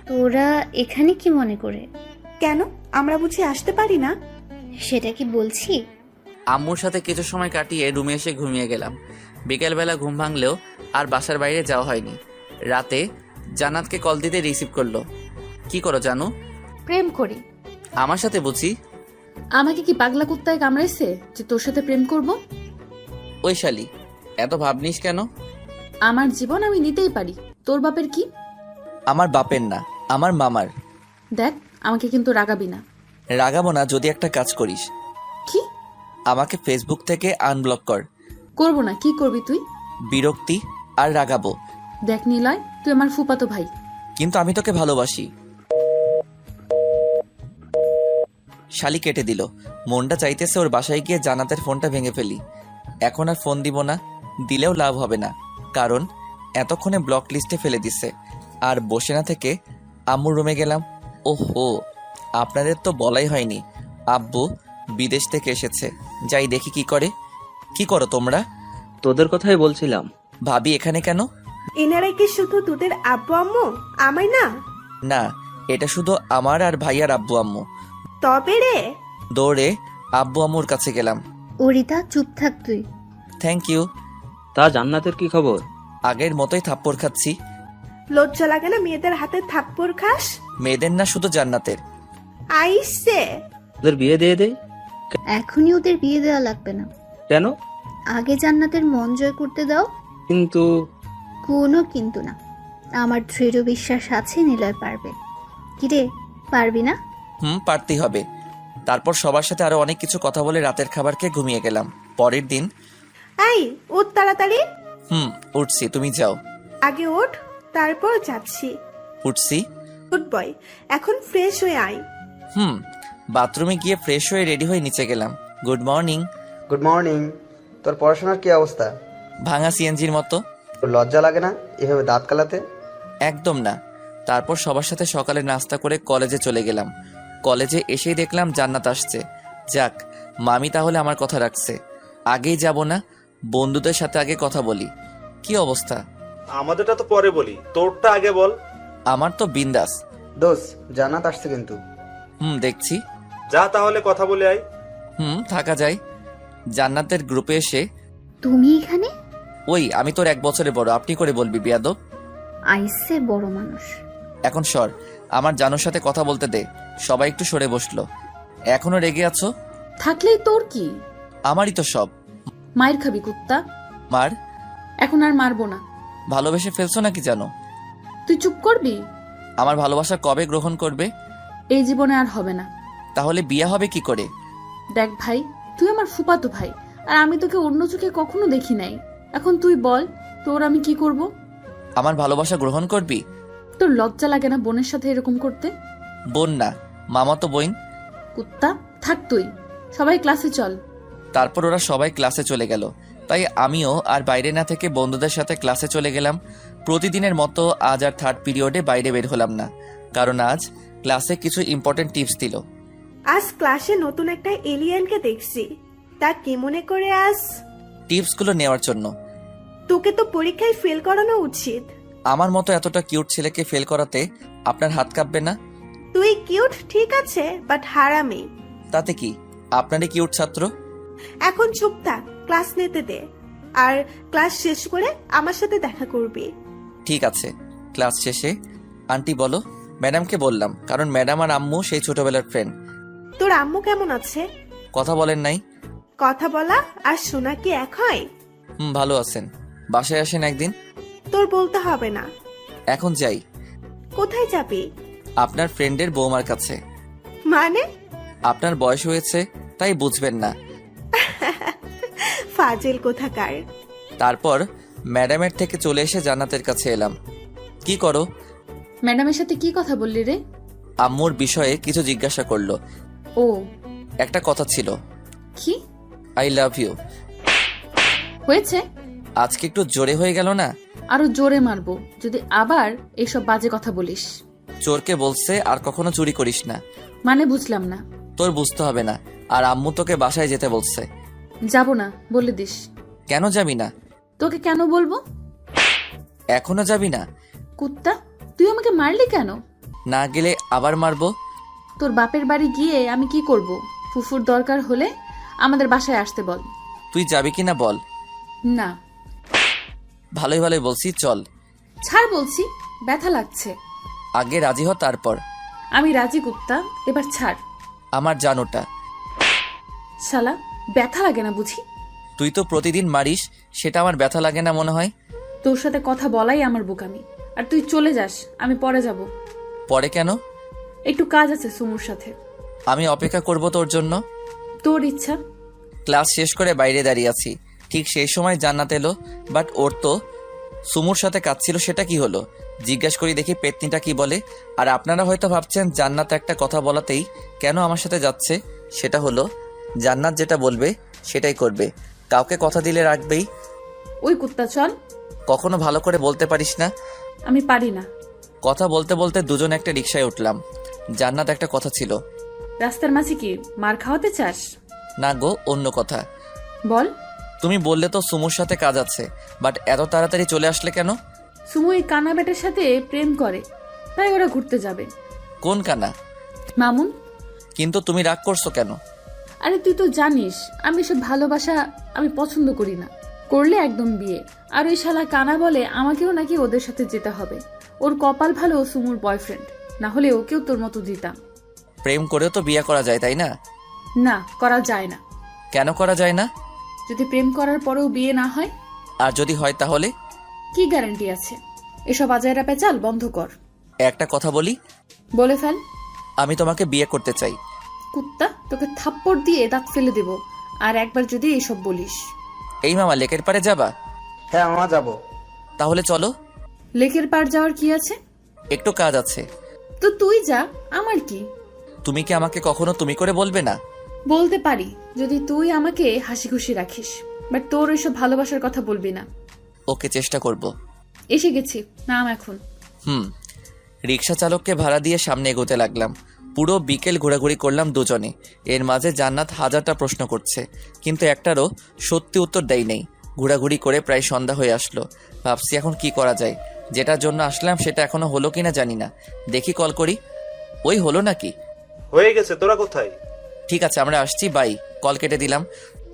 তোরা এখানে কি মনে করে? কেন, আমরা বুঝি আসতে পারি না? সেটা কি বলছি? আম্মুর সাথে কিছু সময় কাটিয়ে রুমে এসে ঘুমিয়ে গেলাম। বিকেলবেলা ঘুম ভাঙলেও আর বাসার বাইরে যাওয়া হয়নি। রাতে জান্নাতকে কল দিতে রিসিভ করলো। কি করো জানু? প্রেম করি। আমার সাথে বুঝি? আমাকে কি পাগলা কুত্তায় কামড়াইছে যে তোর সাথে প্রেম করব? ওই শালি, এত ভাবনিস কেন? আমার জীবন আমি নিতেই পারি, তোর বাপের কি? আমার বাপের না, আমার মামার। দেখ, আমাকে কিন্তু রাগাবি না। রাগাবো না যদি একটা কাজ করিস। কি? আমাকে ফেসবুক থেকে আনব্লক কর। করব না, কি করবি তুই? বিরক্তি আর রাগাবো। দেখ নিলয়, তুই আমার ফুপাতো ভাই। কিন্তু আমি তোকে ভালোবাসি। শালি কেটে দিল। মনটা চাইতেছে ওর বাসায় গিয়ে জান্নাতের ফোনটা ভেঙে ফেলি। এখন আর ফোন দিব না, দিলেও লাভ হবে না, কারণ এতক্ষণে ব্লক লিস্টে ফেলে দিছে। আর বসে না থেকে আম্মুর রুমে গেলাম। ওহো, আপনাদের তো বলাই হয়নি, আব্বু বিদেশ থেকে এসেছে। যাই দেখি কি করে। কি করো তোমরা? তোদের কথাই বলছিলাম। ভাবি এখানে কেন? এনারাই কি শুধু তোদের আব্বু আম্মু, আমায় না? না, এটা শুধু আমার আর ভাইয়ার আব্বু আম্মু। তবে রে। দৌড়ে আব্বু আম্মুর কাছে গেলাম। ওরিতা, চুপ থাক তুই। Thank you. তা জান্নাতের কি খবর? আগের মতোই থাপ্পড় খাচ্ছি। লজ্জা লাগে না মেয়েদের হাতে থাপ্পড় খাস? মেয়েদের না, শুধু জান্নাতের। আইসে। ওদের বিয়ে দিয়ে দে। এখনই ওদের বিয়ে দেওয়া লাগবে না, কেন? আগে জান্নাতের মন জয় করতে দাও। কিন্তু কোনো কিন্তু না, আমার দৃঢ় বিশ্বাস আছে নিলয় পারবে। কিরে, পারবি না? পারতেই হবে। তারপর সবার সাথে আরো অনেক কিছু কথা বলে রাতের খাবার খেয়ে ঘুমিয়ে গেলাম। পরের দিন। আই উঠ তাড়াতাড়ি। উঠছি, তুমি যাও। আগে ওঠ, তারপর যাচ্ছি। উঠছি। গুড বয়, এখন ফ্রেশ হয়ে আয়। বাথরুমে গিয়ে ফ্রেশ হয়ে রেডি হয়ে নিচে গেলাম। Good morning. Good morning. তোর পড়াশোনার কি অবস্থা? ভাঙা সিএনজির মতো। তোর লজ্জা লাগে না এভাবে দাঁত কালাতে? একদম না। তারপর সবার সাথে সকালে নাস্তা করে কলেজে চলে গেলাম। কলেজে এসেই দেখলাম জান্নাত আসছে। যাক, মামি তাহলে আমার কথা রাখছে। আগেই যাব না, বন্ধুদের সাথে আগে কথা বলি। কি অবস্থা? আমাদেরটা তো পরে বলি, তোরটা আগে বল। আমার তো বিন্দাস। দোষ, জান্নাত আসছে কিন্তু। দেখছি। যা তাহলে কথা বলে আয়। থাকা যায়। জান্নাতের গ্রুপে এসে, তুমি এখানে? ওই আমি তোর 1 বছরের বড়, আপনি করে বলবি বিয়াদব। আইসে বড় মানুষ। এখন সর, আমার জানুর সাথে কথা বলতে দে। সবাই একটু সরে বসলো। এখনো রেগে আছো? থাকলেই তোর কি? আমারই তো সব। মায়ের খাবি কুত্তা। মার? এখন আর মারবো না। ভালোবেসে ফেলছো নাকি জানো? তুই চুপ করবি? আমার ভালোবাসা কবে গ্রহণ করবে? এই জীবনে আর হবে না। তাহলে বিয়ে হবে কি করে? দেখ ভাই, তুই আমার ফুপাতো ভাই, আর আমি তোকে অন্য চোখে কখনো দেখি নাই। এখন তুই বল, তোর আমি কি করব? আমার ভালোবাসা গ্রহণ করবি? তোর লজ্জা লাগে না বোনের সাথে এরকম করতে? বোন না, মামা তো বোন। কুত্তা, থাক তুই। সবাই ক্লাসে চল। তারপর ওরা সবাই ক্লাসে চলে গেল। তাই আমিও আর বাইরে না থেকে বন্ধুদের সাথে ক্লাসে চলে গেলাম। প্রতিদিনের মতো আজ আর থার্ড পিরিয়ডে বাইরে বের হলাম না, কারণ আজ ক্লাসে কিছু ইম্পর্টেন্ট টিপস দিল। আজ ক্লাসে নতুন একটা এলিয়েনকে দেখছি, তা কি মনে করে আজ? টিপসগুলো নেওয়ার জন্য। তোকে তো পরীক্ষায় ফেল করানো উচিত। আমার মতো এতটা কিউট ছেলেকে ফেল করাতে আপনার হাত কাঁপবে না? তুই কিউট ঠিক আছে, বাট হারামি। তাতে কি, আপনারই কিউট ছাত্র। এখন চুপ থাক, ক্লাস নিতে দে। আর ক্লাস শেষ করে আমার সাথে দেখা করবি। ঠিক আছে। ক্লাস শেষে আন্টি বলো। ম্যাডামকে বললাম, কারণ ম্যাডাম আর আম্মু সেই ছোটবেলার ফ্রেন্ড। তোর আম্মু কেমন আছে? কথা বলেন নাই? কথা বলা আর শোনা কি এক হয়? ভালো আছেন। বাসায় আসেন একদিন। তোর বলতে হবে না। এখন যাই। কোথায় যাবি? আপনার ফ্রেন্ডের বৌমার কাছে। মানে? আপনার বয়স হয়েছে, তাই বুঝবেন না। ফাজিল কোথাকার। তারপর ম্যাডামের থেকে চলে এসে জান্নাতের কাছে এলাম। কি করো? ম্যাডামের সাথে কি কথা বললি রে? আম্মুর বিষয়ে কিছু জিজ্ঞাসা করলো। ও, একটা কথা ছিল। কি আই লাভ ইউ। হয়েছে? আজকে একটু জোরে হয়ে গেল না? আরো জোরে মারবো যদি আবার এইসব বাজে কথা বলিস। চোরকে বলছে আর কখনো চুরি করিস না। মানে বুঝলাম না। তোর বুঝতে হবে না। আর আম্মু তোকে বাসায় যেতে বলছে। যাব না বলে দিস। কেন যাবি না? তোকে কেন বলবো? এখনো যাবি না? কুত্তা, তুই আমাকে মারলি কেন? না গেলে আবার মারবো। তোর বাপের বাড়ি গিয়ে আমি কি করব? ফুফুর দরকার হলে আমাদের বাসায় আসতে বল। তুই যাবি কিনা বল। না। ভালোই ভালোই বলছি, চল। ছাড় বলছি, ব্যথা লাগছে। আগে রাজি হ, তারপর। আমি রাজি কুত্তা, এবার ছাড়। আমার জানোটা। শালা, ব্যথা লাগে না বুঝি? তুই তো প্রতিদিন মারিস, সেটা আমার ব্যথা লাগে না মনে হয়। তোর সাথে কথা বলাই আমার বোকামি। আর তুই চলে যাস, আমি পরে যাব। পরে কেন? একটু কাজ আছে সুমুর সাথে। আমি অপেক্ষা করব তোর জন্য। তোর ইচ্ছা। ক্লাস শেষ করে বাইরে দাঁড়িয়ে আছি। ঠিক সেই সময় জান্নাত এলো, বাট ওর তো সুমুর সাথে কাজ ছিল। সেটা কি হলো? জিজ্ঞাসা করি দেখি পেতনিটা কি বলে। আর আপনারা হয়তো ভাবছেন জান্নাত একটা কথা বলাতেই কেন আমার সাথে যাচ্ছে। সেটা হলো, জান্নাত যেটা বলবে সেটাই করবে, কাউকে কথা দিলে রাখবেই। ওই কুত্তা চল। কখনো ভালো করে বলতে পারিস না। আমি পারি না। কথা বলতে বলতে দুজন একটা রিকশায় উঠলাম। জান্নাত একটা কথা ছিল। রাস্তার মাঝে কি মার খাওয়াতে চাস? না গো, অন্য কথা। বল। তুমি বললে তো সুমুর সাথে কাজ আছে, বাট এত তাড়াতাড়ি চলে আসলে কেন? সুমু এই কানা বেটার সাথে প্রেম করে, তাই ওরা ঘুরতে যাবে। কোন কানা? মামুন। কিন্তু তুমি রাগ করছো কেন? আরে তুই তো জানিস আমি সব ভালোবাসা আমি পছন্দ করি না। করলে একদম বিয়ে। আর ওই শালা কানা বলে আমাকেও নাকি ওদের সাথে যেতে হবে। ওর কপাল ভালো সুমুর বয়ফ্রেন্ড, না হলে ওকেও তোর মতো দিতাম। প্রেম করেও তো বিয়ে করা যায়, তাই না? না, করা যায় না। কেন করা যায় না? যদি প্রেম করার পরেও বিয়ে না হয়? আর যদি হয় তাহলে? কি গ্যারান্টি আছে? এসব আজাইরা পেঁচাল বন্ধ কর। একটা কথা বলি। বলে ফেল। আমি তোমাকে বিয়ে করতে চাই। কুত্তা, তোকে থাপ্পড় দিয়ে দাঁত ফেলে দেব আর একবার যদি এসব বলিস। এই মামা, লেকের পারে যাবা? হ্যাঁ মামা, যাবো। তাহলে চলো। লেকের পার যাওয়ার কি আছে? একটু কাজ আছে। তো তুই যা, আমার কি? তুমি কি আমাকে কখনো তুমি করে বলবে না? বলতে পারি যদি তুই আমাকে হাসি খুশি রাখিস, বাট তোর ওইসব ভালোবাসার কথা বলবি না। ওকে, চেষ্টা করব। এসে গেছি, নাম এখন। রিক্সা চালককে ভাড়া দিয়ে সামনে এগোতে লাগলাম। পুরো বিকেল ঘোরাঘুরি করলাম দুজনে। এর মাঝে জান্নাত হাজারটা প্রশ্ন করছে, কিন্তু একটারও সত্যি উত্তর দেয় নেই। ঘোরাঘুরি করে প্রায় সন্ধ্যা হয়ে আসলো। ভাবছি এখন কি করা যায়। যেটার জন্য আসলাম সেটা এখনো হলো কিনা জানি না। দেখি কল করি। ওই হলো নাকি? হয়ে গেছে, তোরা কোথায়? ঠিক আছে, আমরা আসছি, বাই। কল কেটে দিলাম।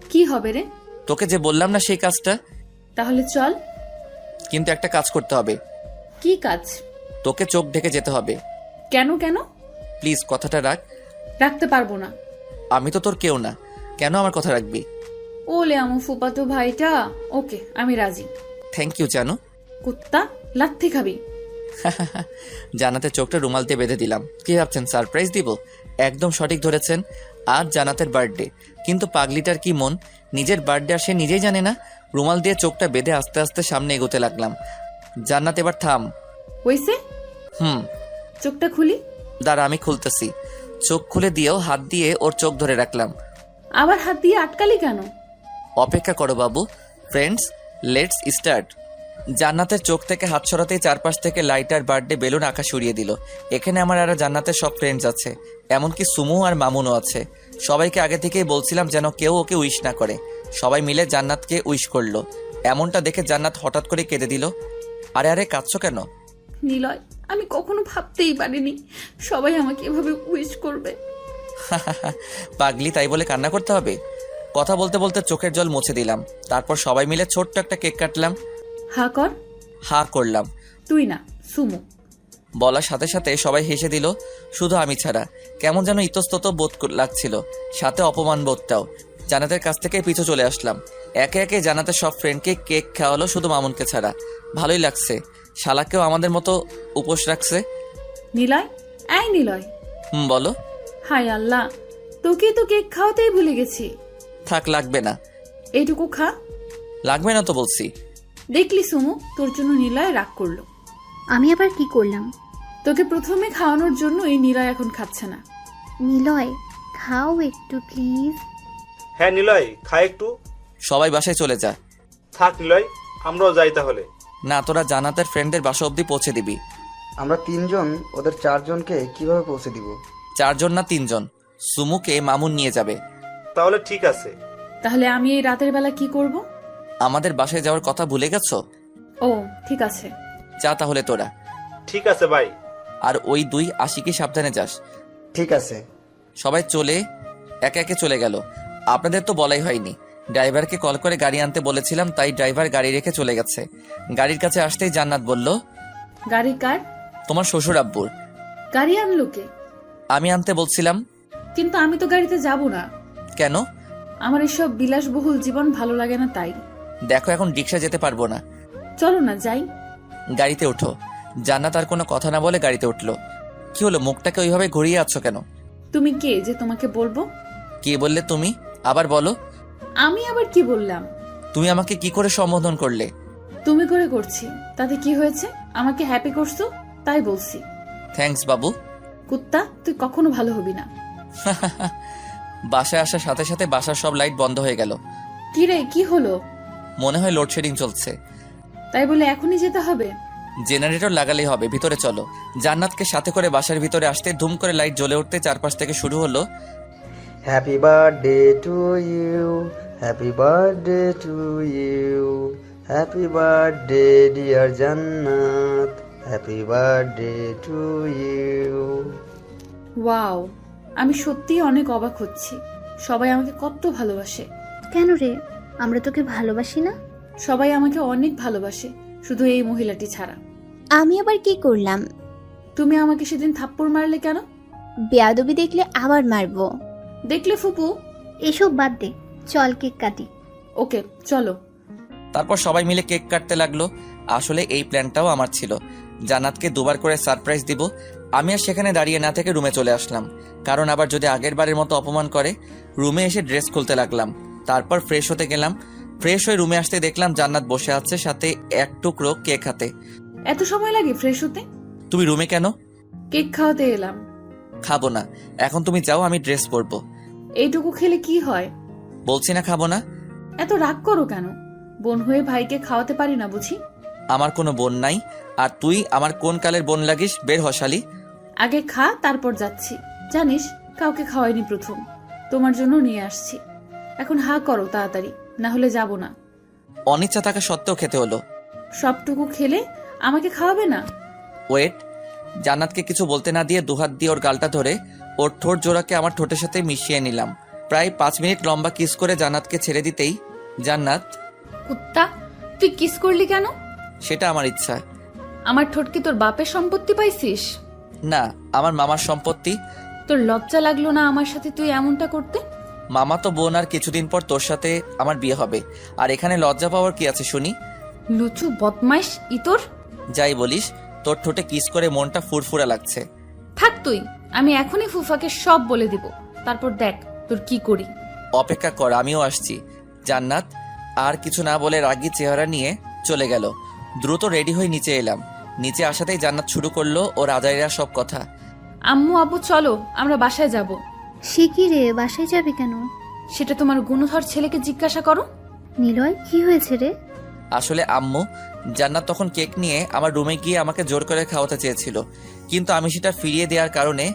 কি হবে রে? তোকে যে বললাম না সেই কাজটা। তাহলে চল। কিন্তু একটা কাজ করতে হবে। কি কাজ? তোকে চোখ ঢেকে যেতে হবে। কেন কেন? প্লিজ কথাটা রাখ। রাখতে পারবো না। আমি তো তোর কেউ না, কেন আমার কথা রাখবি? ওলে আমু ফুপাতো ভাইটা। ওকে, আমি রাজি। থ্যাংক ইউ জানু। কুত্তা, লাথি খাবি? জান্নাতের চোখটা রুমাল দিয়ে বেঁধে দিলাম। কি ভাবছেন সারপ্রাইজ দিব? একদম সঠিক ধরেছেন, আজ জান্নাতের বার্থডে। কিন্তু পাগলিটার কি মন, নিজের বার্থডে আর সে নিজেই জানে না। রুমাল দিয়ে চোখটা বেঁধে আস্তে আস্তে সামনে এগোতে লাগলাম। জান্নাত এবার থাম। হইছে? চোখটা খুলি। দাঁড়া আমি খুলতেছি। চোখ খুলে দিয়েও হাত দিয়ে ওর চোখ ধরে রাখলাম। আবার হাত দিয়ে আটকালি কেন? অপেক্ষা করো বাবু। Friends, let's start. জান্নাতের চোখ থেকে হাত সরাতেই চারপাশ থেকে লাইটার বার্থডে বেলুন আকাশ উড়িয়ে দিল। এখানে আমার আরো জান্নাতের সব ফ্রেন্ডস আছে, এমনকি সুমু আর মামুনও আছে। সবাইকে আগে থেকেই বলছিলাম যেন কেউ ওকে উইশ না করে। সবাই মিলে জান্নাতকে উইশ করলো। এমনটা দেখে জান্নাত হঠাৎ করে কেঁদে দিল। আরে আরে কাঁদছো কেন? নিলয়, আমি কখনো ভাবতেই পারিনি সবাই আমাকে এভাবে উইশ করবে। পাগলি, তাই বলে কান্না করতে হবে? কথা বলতে বলতে চোখের জল মুছে দিলাম। তারপর সবাই মিলে ছোট্ট একটা কেক কাটলাম। হা কর। হা করলাম। তুই না, সুমু। বলার সাথে সাথে সবাই হেসে দিল, শুধু আমি ছাড়া। কেমন যেন ইতস্তত বোধ লাগছিল, সাথে অপমান বোধটাও। জান্নাতের কাছ থেকে পিছু চলে আসলাম। একে একে জান্নাতের সব ফ্রেন্ডকে কেক খাওয়ালো, শুধু মামুনকে ছাড়া। ভালোই লাগছে, শালাকেও আমাদের মতো উপোস রাখছে। নিলয়, এই নিলয়। বলো। হায় আল্লাহ, তোকে তো কেক খাওয়াতেই ভুলে গেছি। থাক, লাগবে না। এইটুকু খা। লাগবে না তো বলছি। দেখলি সুমু, তোর জন্য নিলয় রাগ করলো। আমি আবার কি করলাম? তোকে প্রথমে খাওয়ানোর জন্য এই নিলয় এখন খাচ্ছে না। নিলয়, খাও একটু প্লিজ। হ্যাঁ নিলয়, খা একটু। সবাই বাসায় চলে যা। থাক নিলয়, আমরাও যাই তাহলে। না, তোরা জান্নাতের ফ্রেন্ডদের বাসা অবধি পৌঁছে দিবি। আমরা 3 জন, ওদের 4 জনকে কিভাবে পৌঁছে দিব? 4 জন না 3 জন। সুমুকে মামুন নিয়ে যাবে। তাহলে ঠিক আছে। তাহলে আমি এই রাতের বেলা কি করব? আমাদের বাসায় যাওয়ার কথা ভুলে গেছো? ও ঠিক আছে। যা তাহলে তোরা। ঠিক আছে ভাই। আর ওই 2 আশিকি সাবধানে যাস। ঠিক আছে। সবাই চলে একে একে চলে গেল। আপনাদের তো বলাই হয়নি, ড্রাইভারকে কল করে গাড়ি আনতে বলেছিলাম, তাই ড্রাইভার গাড়ি রেখে চলে গেছে। গাড়ির কাছে আসতেই জান্নাত বলল, গাড়ি কার? তোমার শ্বশুর আব্বুর। গাড়ি আনলো কে? আমি আনতে বলছিলাম। কিন্তু আমি তো গাড়িতে যাব না। কেন? আমার এসব বিলাসবহুল জীবন ভালো লাগে না তাই। দেখো, এখন রিক্সা যেতে পারবো না। চলো না যাই। গাড়িতে ওঠো। জান্নাত আর কোনো কথা না বলে গাড়িতে উঠলো। কি হলো, মুখটাকে ওইভাবে ঘুরিয়ে আছো কেন? তুমি কে যে তোমাকে বলবো? কি বললে তুমি? আবার বলো। আমি আবার কি বললাম? তুমি আমাকে কি করে সম্বোধন করলে? তুমি করে করছি, তাতে কি হয়েছে? আমাকে হ্যাপি করছো তাই বলছি। থ্যাঙ্কস বাবু। কুত্তা, তুই কখনো ভালো হবি না। বাসায় আসার সাথে সাথে বাসার সব লাইট বন্ধ হয়ে গেল। কি রে, কি হলো? মনে হয় লোডশেডিং চলছে। তাই বলে এখনই যেতে হবে? জেনারেটর লাগালেই হবে, ভিতরে চলো। জান্নাতকে সাথে করে বাসার ভিতরে আসতে ধুম করে লাইট জ্বলে উঠতে চারপাশ থেকে শুরু হলো, happy birthday to you, happy birthday to you, happy birthday dear Jannat, happy birthday to you. Wow, আমি সত্যিই অনেক অবাক হচ্ছি। সবাই আমাকে কত ভালোবাসে। কেন রে, আমরা তোকে ভালোবাসি না? সবাই আমাকে অনেক ভালোবাসে, শুধু এই মহিলাটি ছাড়া। আমি আবার কি করলাম? তুমি আমাকে সেদিন থাপ্পড় মারলে কেন? বেয়াদবি দেখলে আবার মারবো। দেখলে ফুপু? এসব বাদ দে, চল কেক কাটি। ওকে চলো। তারপর সবাই মিলে কেক কাটতে লাগলো। আসলে এই প্ল্যানটাও আমার ছিল, জান্নাতকে 2বার করে সারপ্রাইজ দিব। আমি আর সেখানে দাঁড়িয়ে না থেকে রুমে চলে আসলাম, কারণ আবার যদি আগের বারের মতো অপমান করে। রুমে এসে ড্রেস খুলতে লাগলাম, তারপর ফ্রেশ হতে গেলাম। ফ্রেশ হয়ে রুমে আসতে দেখলাম জান্নাত বসে আছে, সাথে এক টুকরো কেক হাতে। এত সময় লাগে ফ্রেশ হতে? তুমি রুমে কেন? কেক খাওয়াতে এলাম। খাবো না, এখন তুমি যাও, আমি ড্রেস পরবো। এইটুকু খেলে কি হয়? বলছি না খাবো না। এত রাগ করো কেন? বোন হয়ে ভাইকে খাওয়াতে পারি না বুঝি? আমার কোনো বোন নাই, আর তুই আমার কোন কালের বোন লাগিস? বের হশালি। আগে খা, তারপর যাচ্ছি। জানিস, কাউকে খাওয়াইনি প্রথম, তোমার জন্য নিয়ে আসছি। এখন হা করো তাড়াতাড়ি, না হলে যাব না। অনিচ্ছা থাকা সত্ত্বেও খেতে হলো। সবটুকু খেলে আমাকে খাওয়াবে না? ওয়েট। জান্নাতকে কিছু বলতে না দিয়ে 2 হাত দিয়ে ওর গালটা ধরে ওর ঠোঁট জোড়াকে আমার ঠোঁটের সাথে মিশিয়ে নিলাম। প্রায় 5 মিনিট লম্বা কিস করে জান্নাতকে ছেড়ে দিতেই, জান্নাত, কুত্তা, তুই কিস করলি কেন? সেটা আমার ইচ্ছা। আমার ঠোঁট কি তোর বাপের সম্পত্তি পাইছিস? না, আমার মামার সম্পত্তি। তোর লজ্জা লাগলো না আমার সাথে তুই এমনটা করতে? মামা তো বোন, আর কিছুদিন পর তোর সাথে আমার বিয়ে হবে, আর এখানে লজ্জা পাওয়ার কি আছে শুনি? লুচু বদমাইশ ইতর। যাই বলিস, তোর ঠোঁটে কিস করে মনটা ফুরফুরা লাগছে। থাক তুই, আমি এখনই ফুফাকে সব বলে দিব, তারপর দেখ তোর কি করি। অপেক্ষা কর, আমিও আসছি। জান্নাত আর কিছু না বলে রাগী চেহারা নিয়ে চলে গেল। দ্রুত রেডি হয়ে নিচে এলাম। নিচে আসাতেই জান্নাত শুরু করলো ও রাজাইরা সব কথা। আম্মু আব্বু চলো আমরা বাসায় যাব। সে কি রে, বাসায় যাবে কেন? সেটা তোমার গুণধর ছেলেকে জিজ্ঞাসা করো। নিলয়, কি হয়েছে রে? আসলে আম্মু, জান্নাত তখন কেক নিয়ে আমার রুমে গিয়ে আমাকে জোর করে খাওয়াতে চেয়েছিল, কিন্তু আমি সেটা ফিরিয়ে দেওয়ার কারণে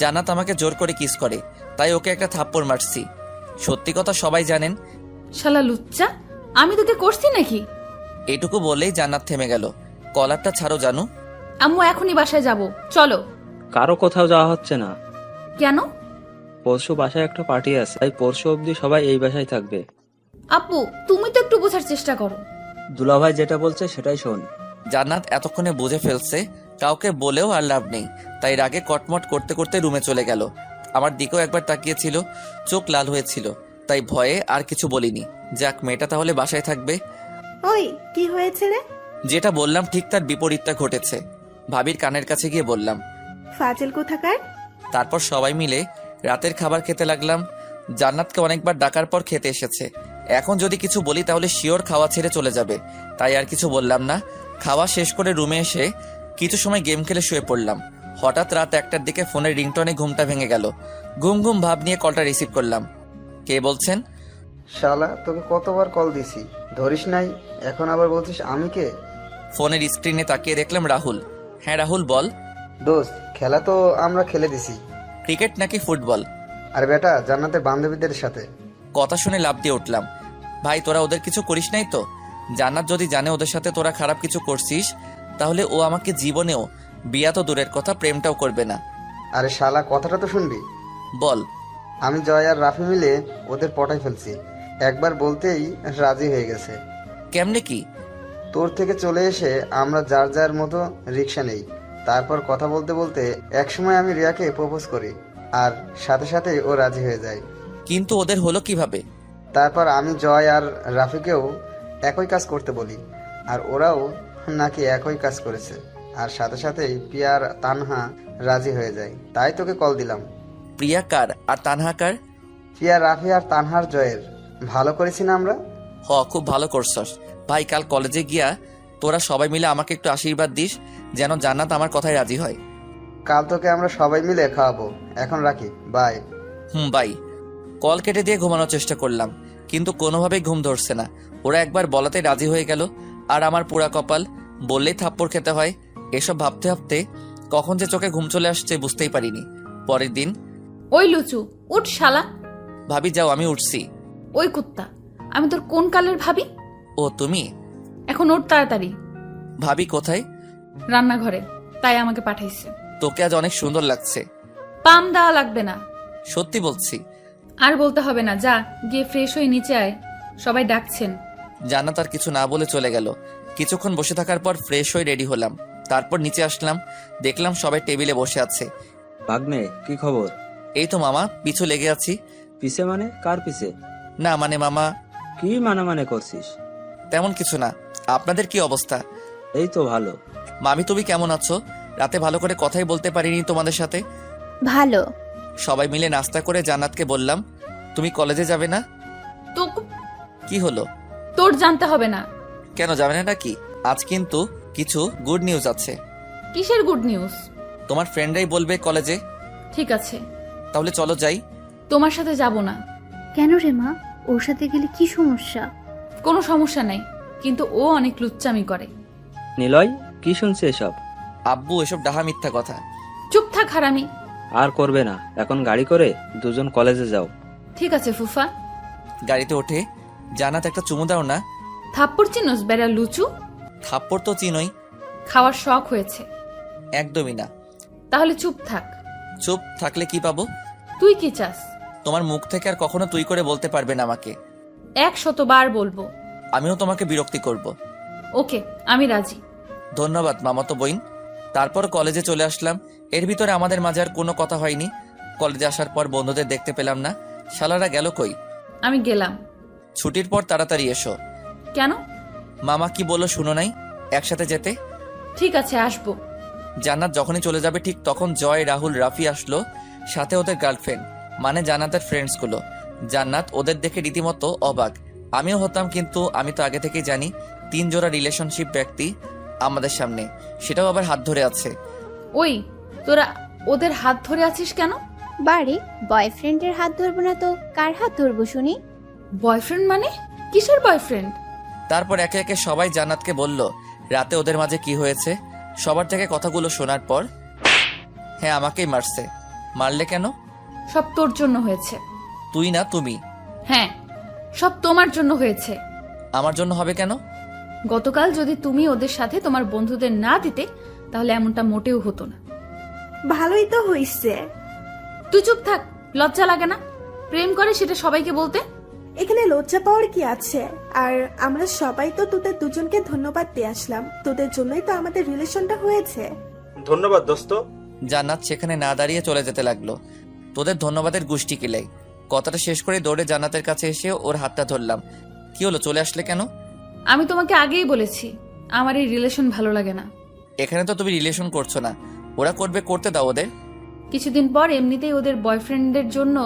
জান্নাত আমাকে জোর করে কিস করে, তাই ওকে একটা থাপ্পড় মারছি। সত্যি কথা সবাই জানেন। শালা লুচ্চা, আমি তোকে করছি নাকি? এটুকু বললেই জান্নাত থেমে গেল। কলারটা ছাড়ো জানু। আম্মু এখনই বাসায় যাব, চলো। কারো কোথাও যাওয়া হচ্ছে না। কেন? পরশু বাসায় একটা পার্টি আছে, তাই পরশু অবধি সবাই এই বাসায় থাকবে। আপু তুমি তো একটু বোঝার চেষ্টা করো। দুলাভাই যেটা বলছে সেটাই শোন। জান্নাত এতক্ষণে বুঝে ফেলছে কাউকে বলেও আর লাভ নেই, তাই রাগে কটমট করতে করতে রুমে চলে গেল। আমার দিকেও একবার তাকিয়েছিল, চোখ লাল হয়েছিল, তাই ভয়ে আর কিছু বলিনি। যাক, মেয়েটা তাহলে বাসায় থাকবে। ওই কি হয়েছে রে? যেটা বললাম ঠিক তার বিপরীতটা ঘটেছে। ভাবির কানের কাছে গিয়ে বললাম। ফাজিল কোথাকার। তারপর সবাই মিলে রাতের খাবার খেতে লাগলাম। জান্নাতকে অনেকবার ডাকার পর খেতে এসেছে। এখন যদি কিছু বলি তাহলে শিওর খাওয়া ছেড়ে চলে যাবে, তাই আর কিছু বললাম না। খাওয়া শেষ করে রুমে এসে কিছু সময় গেম খেলে শুয়ে পড়লাম। হঠাৎ রাত 1টার দিকে ফোনের রিংটনে ঘুমটা ভেঙে গেল। ঘুম ঘুম ভাব নিয়ে কলটা রিসিভ করলাম। কে বলছেন? শালা, তোকে কতবার কল দিছি, ধরিস নাই, এখন আবার বলছিস আমি কে? ফোনের স্ক্রিনে তাকিয়ে দেখলাম রাহুল। হ্যাঁ রাহুল, বল। দোস্ত, খেলা তো আমরা খেলে দিছি। ক্রিকেট নাকি ফুটবল? আর বেটা, জান্নাতের বান্ধবীদের সাথে। কথা শুনে লাফ দিয়ে উঠলাম। ভাই, তোরা ওদের কিছু করিস নাই তো? জান্নাত যদি জানে ওদের সাথে তোরা খারাপ কিছু করছিস, তাহলে ও আমাকে জীবনেও, বিয়া তো দূরের কথা, প্রেমটাও করবে না। আরে শালা, কথাটা তো শুনবি। বল। আমি জয় আর রাফি মিলে ওদের পটাই ফেলছি। একবার বলতেই রাজি হয়ে গেছে। কেমনে কি? তোর থেকে চলে এসে আমরা যার যার মতো রিক্সা নেই। তারপর কথা বলতে বলতে একসময় আমি রিয়াকে প্রপোজ করি, আর সাথে সাথেই ও রাজি হয়ে যায়। কিন্তু ওদের হলো কিভাবে? তারপর আমি জয় আর রাফিকেও একই কাজ করতে বলি, আর ওরাও নাকি একই কাজ করেছে, আর সাথে সাথেই প্রিয়া আর তানহা রাজি হয়ে যায়। তাই তোকে কল দিলাম। প্রিয়া কার আর তানহা কার? প্রিয়া, রাফি আর তানহার জয়ের। ভালো করেছি না আমরা? খুব ভালো করছস ভাই। কাল কলেজে গিয়া তোরা সবাই মিলে আমাকে একটু আশীর্বাদ দিস, যেন জান্নাত আমার কথায় রাজি হয়। কাল তোকে আমরা সবাই মিলে খাওয়াবো। এখন রাখি, বাই। বাই। কল কেটে দিয়ে ঘুমানোর চেষ্টা করলাম, কিন্তু কোনোভাবেই ঘুম ধরছে না। ওরা একবার বলাতে রাজি হয়ে গেল, আর আমার পুরা কপাল, বললেই থাপ্পড় খেতে হয়। এসব ভাবতে ভাবতে কখন যে চোখে ঘুম চলে আসছে বুঝতেই পারিনি। পরের দিন। ওই লুচু, উঠ শালা। ভাবি, যাও, আমি উঠছি। ওই কুত্তা, আমি তোর কোন কালের ভাবি? ও তুমি? এখন ওঠ তাড়াতাড়ি। ভাবি কোথায়? রান্নাঘরে, তাই আমাকে পাঠাইছে। তোকে আজ অনেক সুন্দর লাগছে। পাম দেওয়া লাগবে না। সত্যি বলছি। আর বলতে হবে না, যা গিয়ে ফ্রেশ হয়ে নিচে আয়, সবাই ডাকছেন। জান্নাত আর কিছু না বলে চলে গেল। কিছুক্ষণ বসে থাকার পর ফ্রেশ হয়ে রেডি হলাম। তারপর নিচে আসলাম, দেখলাম সবাই টেবিলে বসে আছে। ভাগ্নে, কি খবর? এই তো মামা, পিছু লেগে আছি। পিছে মানে? কার পিছে? না মানে মামা, কি মানে করছিস? তেমন কিছু না। আপনাদের কি অবস্থা? এই তো ভালো। মামি, তুমি কেমন আছো? রাতে ভালো করে কথাই বলতে পারিনি তোমাদের সাথে। ভালো। সবাই মিলে নাস্তা করে জান্নাতকে বললাম, তুমি কলেজে যাবে না? তো কি হলো? তোর জানতে হবে না। কেন যাবে না নাকি? আজ কিন্তু কিছু গুড নিউজ আছে। কিসের গুড নিউজ? তোমার ফ্রেন্ডরাই বলবে কলেজে। ঠিক আছে, তাহলে চলো যাই। তোমার সাথে যাব না। কেন রে মা, ওর সাথে গেলে কি সমস্যা? কোনো সমস্যা নাই, কিন্তু ও অনেক লুচ্চামি করে। নিলয়, কি শুনছে এসব? আব্বু, এসব ডাহা মিথ্যা কথা। চুপ থাক হারামি। আর করবে না, এখন গাড়ি করে দুজন কলেজে যাও। ঠিক আছে ফুফা। গাড়িতে ওঠে জান্নাত, একটা চুমু দাও না। থাপ্পড় চিনোস বেড়া লুচু? থাপ্পড় তো চিনই। খাওয়ার শখ হয়েছে? একদমই না। তাহলে চুপ থাক। চুপ থাকলে কি পাবো? তুই কি চাস? তোমার মুখ থেকে আর কখনো তুই করে বলতে পারবে না আমাকে। 100বার বলবো। আমিও তোমাকে বিরক্তি করব। ওকে, আমি রাজি। ধন্যবাদ মামাতো বইন। তারপর কলেজে চলে আসলাম। এর ভিতরে আমাদের মাঝে আর কোনো কথা হয়নি। কলেজে আসার পর বন্ধুদের দেখতে পেলাম না। শালারা গেল কই? আমি গেলাম। ছুটির পর তাড়াতাড়ি এসো। কেন? মামা কি বললো শুনো নাই? একসাথে যেতে। ঠিক আছে, আসবো। জান্নাত যখনই চলে যাবে ঠিক তখন জয়, রাহুল, রাফি আসলো, সাথে ওদের গার্লফ্রেন্ড মানে জান্নাতের ফ্রেন্ডসগুলো। জান্নাত ওদের দেখে রীতিমতো অবাক। আমিও হতাম, কিন্তু আমি তো আগে থেকেই জানি 3 জোড়া রিলেশনশিপ ব্যক্তি আমাদের সামনে, সেটাও আবার হাত ধরে আছে। ওই, তোরা ওদের হাত ধরে আছিস কেন? বারে বয়ফ্রেন্ডের হাত ধরবো না তো কার হাত ধরবো শুনি? বয়ফ্রেন্ড মানে? কিসের বয়ফ্রেন্ড? তারপর একে একে সবাই জান্নাতকে বলল রাতে ওদের মাঝে কি হয়েছে। সবার থেকে কথাগুলো শোনার পর, হ্যাঁ আমাকেই মারছে। মারলে কেন? সব তোর জন্য হয়েছে। তুই না, তুমি। হ্যাঁ, সব তোমার জন্য হয়েছে। আমার জন্য হবে কেন? গতকাল যদি তুমি ওদের সাথে তোমার বন্ধুদের না দিতে, তাহলে এমনটা মোটেও হতো না। ভালোই তো হইছে। তুই চুপ থাক, লজ্জা লাগে না? প্রেম করে সেটা সবাইকে বলতে। এখানে লজ্জা পাওয়ার কি আছে? আর আমরা সবাই তো তোদের দুজনকে ধন্যবাদ দিয়ে আসলাম। তোদের জন্যই তো আমাদের রিলেশনটা হয়েছে। ধন্যবাদ দোস্ত। জান্নাত সেখানে না দাঁড়িয়ে চলে যেতে লাগলো। তোদের ধন্যবাদের গুষ্টি কিলাই। কথাটা শেষ করে দৌড়ে জান্নাতের কাছে এসে ওর হাতটা ধরলাম। কি হলো, চলে আসলে কেন? আমি তোমাকে আগেই বলেছি আমার এই রিলেশন ভালো লাগে না। এখানে তো তুমি রিলেশন করছো না, ওরা করবে, করতে দাও ওদের। কিছুদিন পর এমনিতেই ওদের বয়ফ্রেন্ডদের জন্য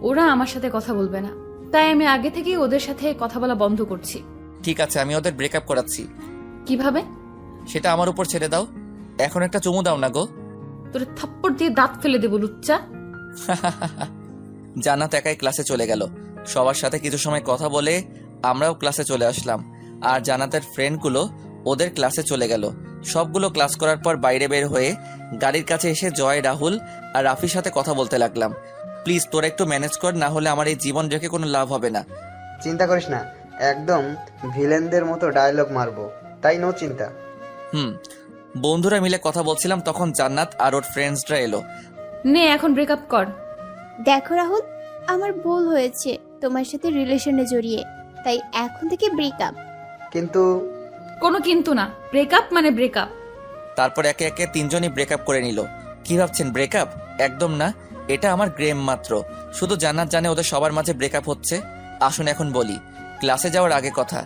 ওরা আমার সাথে কথা বলবে না, তাই আমি আগে থেকেই ওদের সাথে কথা বলা বন্ধ করছি। ঠিক আছে, আমি ওদের ব্রেকআপ করাচ্ছি। কিভাবে? সেটা আমার উপর ছেড়ে দাও। এখন একটা চুমু দাও না গো। তোর থাপ্পড় দিয়ে দাঁত ফেলে দেবো লুচ্চা। জান্নাত একাই ক্লাসে চলে গেল। সবার সাথে কিছু সময় কথা বলে আমরাও ক্লাসে চলে আসলাম, আর জান্নাতের ফ্রেন্ডগুলো ওদের ক্লাসে চলে গেল। সবগুলো ক্লাস করার পর বাইরে বের হয়ে গাড়ির কাছে এসে জয়, রাহুল আর রাফির সাথে কথা বলতে লাগলাম। প্লিজ তোরা একটু ম্যানেজ কর, না হলে আমার এই জীবন রেখে কোনো লাভ হবে না। চিন্তা করিস না, একদম ভিলেনদের মতো ডায়লগ মারবো, তাই নো চিন্তা। বন্ধুরা মিলে কথা বলছিলাম, তখন জান্নাত আর ওর ফ্রেন্ডসরা এলো। নে এখন ব্রেকআপ কর। দেখো রাহুল, আমার ভুল হয়েছে তোমার সাথে রিলেশনে জড়িয়ে, তাই এখন থেকে ব্রেকআপ। কিন্তু কোনো কিন্তু না, ব্রেকআপ মানে ব্রেকআপ। তারপর একে একে 3 জনই ব্রেকআপ করে নিল। কি ভাবছেন ব্রেকআপ? একদম না, এটা আমার গ্রেম মাত্র। শুধু জান্নাত জানে ওদের সবার মাঝে ব্রেকআপ হচ্ছে। আসুন এখন বলি, ক্লাসে যাওয়ার আগে কথা।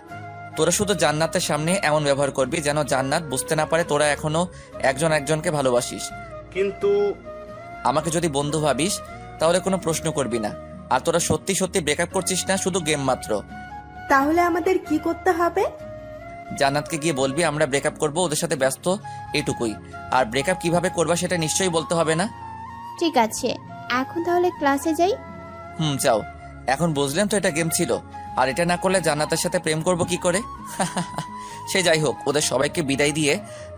তোরা শুধু জান্নাতের সামনে এমন ব্যবহার করবি যেন জান্নাত বুঝতে না পারে তোরা এখনো একজন একজনকে ভালোবাসিস। কিন্তু আমাকে যদি বন্ধু ভাবিস তাহলে কোনো প্রশ্ন করবি না। আর তোরা সত্যি সত্যি ব্রেকআপ করছিস না, শুধু গেম মাত্র। তাহলে আমাদের কি করতে হবে? জান্নাতকে গিয়ে বলবি আমরা ব্রেকআপ করব, ওদের সাথে ব্যস্ত, এটুকুই। আর ব্রেকআপ কিভাবে করবা সেটা নিশ্চয়ই বলতে হবে না। ঠিক আছে, এখন তাহলে ক্লাসে যাই। যাও। এখন বুঝলেন তো এটা গেম ছিল, আর এটা না করলে জান্নাতের সাথে প্রেম করব কি করে? সে যাই হোক, ওদের সবাইকে বিদায় দিয়ে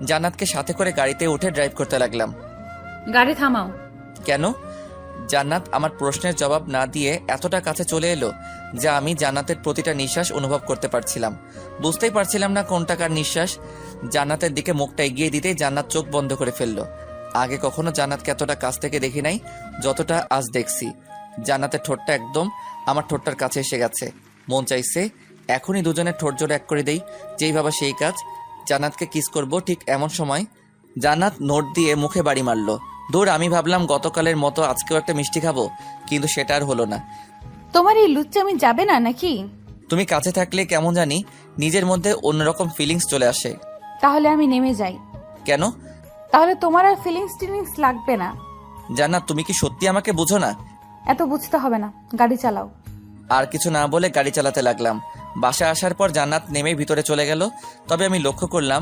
জান্নাতকে সাথে করে গাড়িতে উঠে ড্রাইভ করতে লাগলাম। গাড়ি থামাও। কেন? জান্নাত আমার প্রশ্নের জবাব না দিয়ে এতটা কাছে চলে এলো যা আমি জান্নাতের প্রতিটা নিঃশ্বাস অনুভব করতে পারছিলাম। বুঝতেই পারছিলাম না কোনটা কার নিঃশ্বাস। জান্নাতের দিকে মুখটা এগিয়ে দিতেই জান্নাত চোখ বন্ধ করে ফেললো। আগে কখনো জান্নাতকে এতটা কাছ থেকে দেখি নাই যতটা আজ দেখছি। জান্নাতের ঠোঁটটা একদম আমার ঠোঁটটার কাছে এসে গেছে। মন চাইছে এখনই দুজনের ঠোঁট জোড়া এক করে দেই। যেই ভাবা সেই কাজ। জান্নাতকে কিস করব, ঠিক এমন সময় জান্নাত নোট দিয়ে মুখে বাড়ি মারলো। দূর, আমি ভাবলাম গতকালের মতো আজকেও একটা মিষ্টি খাবো, কিন্তু সেটা আর হলো না। তোমার এই লুচ্চামি যাবে না নাকি? তুমি কাছে থাকলে কেমন জানি নিজের মধ্যে অন্যরকম ফিলিংস চলে আসে। তাহলে আমি নেমে যাই। কেন? তাহলে তোমার আর ফিলিংস লাগবে না। জান্নাত, তুমি কি সত্যি আমাকে বুঝো না? এত বুঝতে হবে না, গাড়ি চালাও। আর কিছু না বলে গাড়ি চালাতে লাগলাম। বাসায় আসার পর জান্নাত নেমে ভিতরে চলে গেল। তবে আমি লক্ষ্য করলাম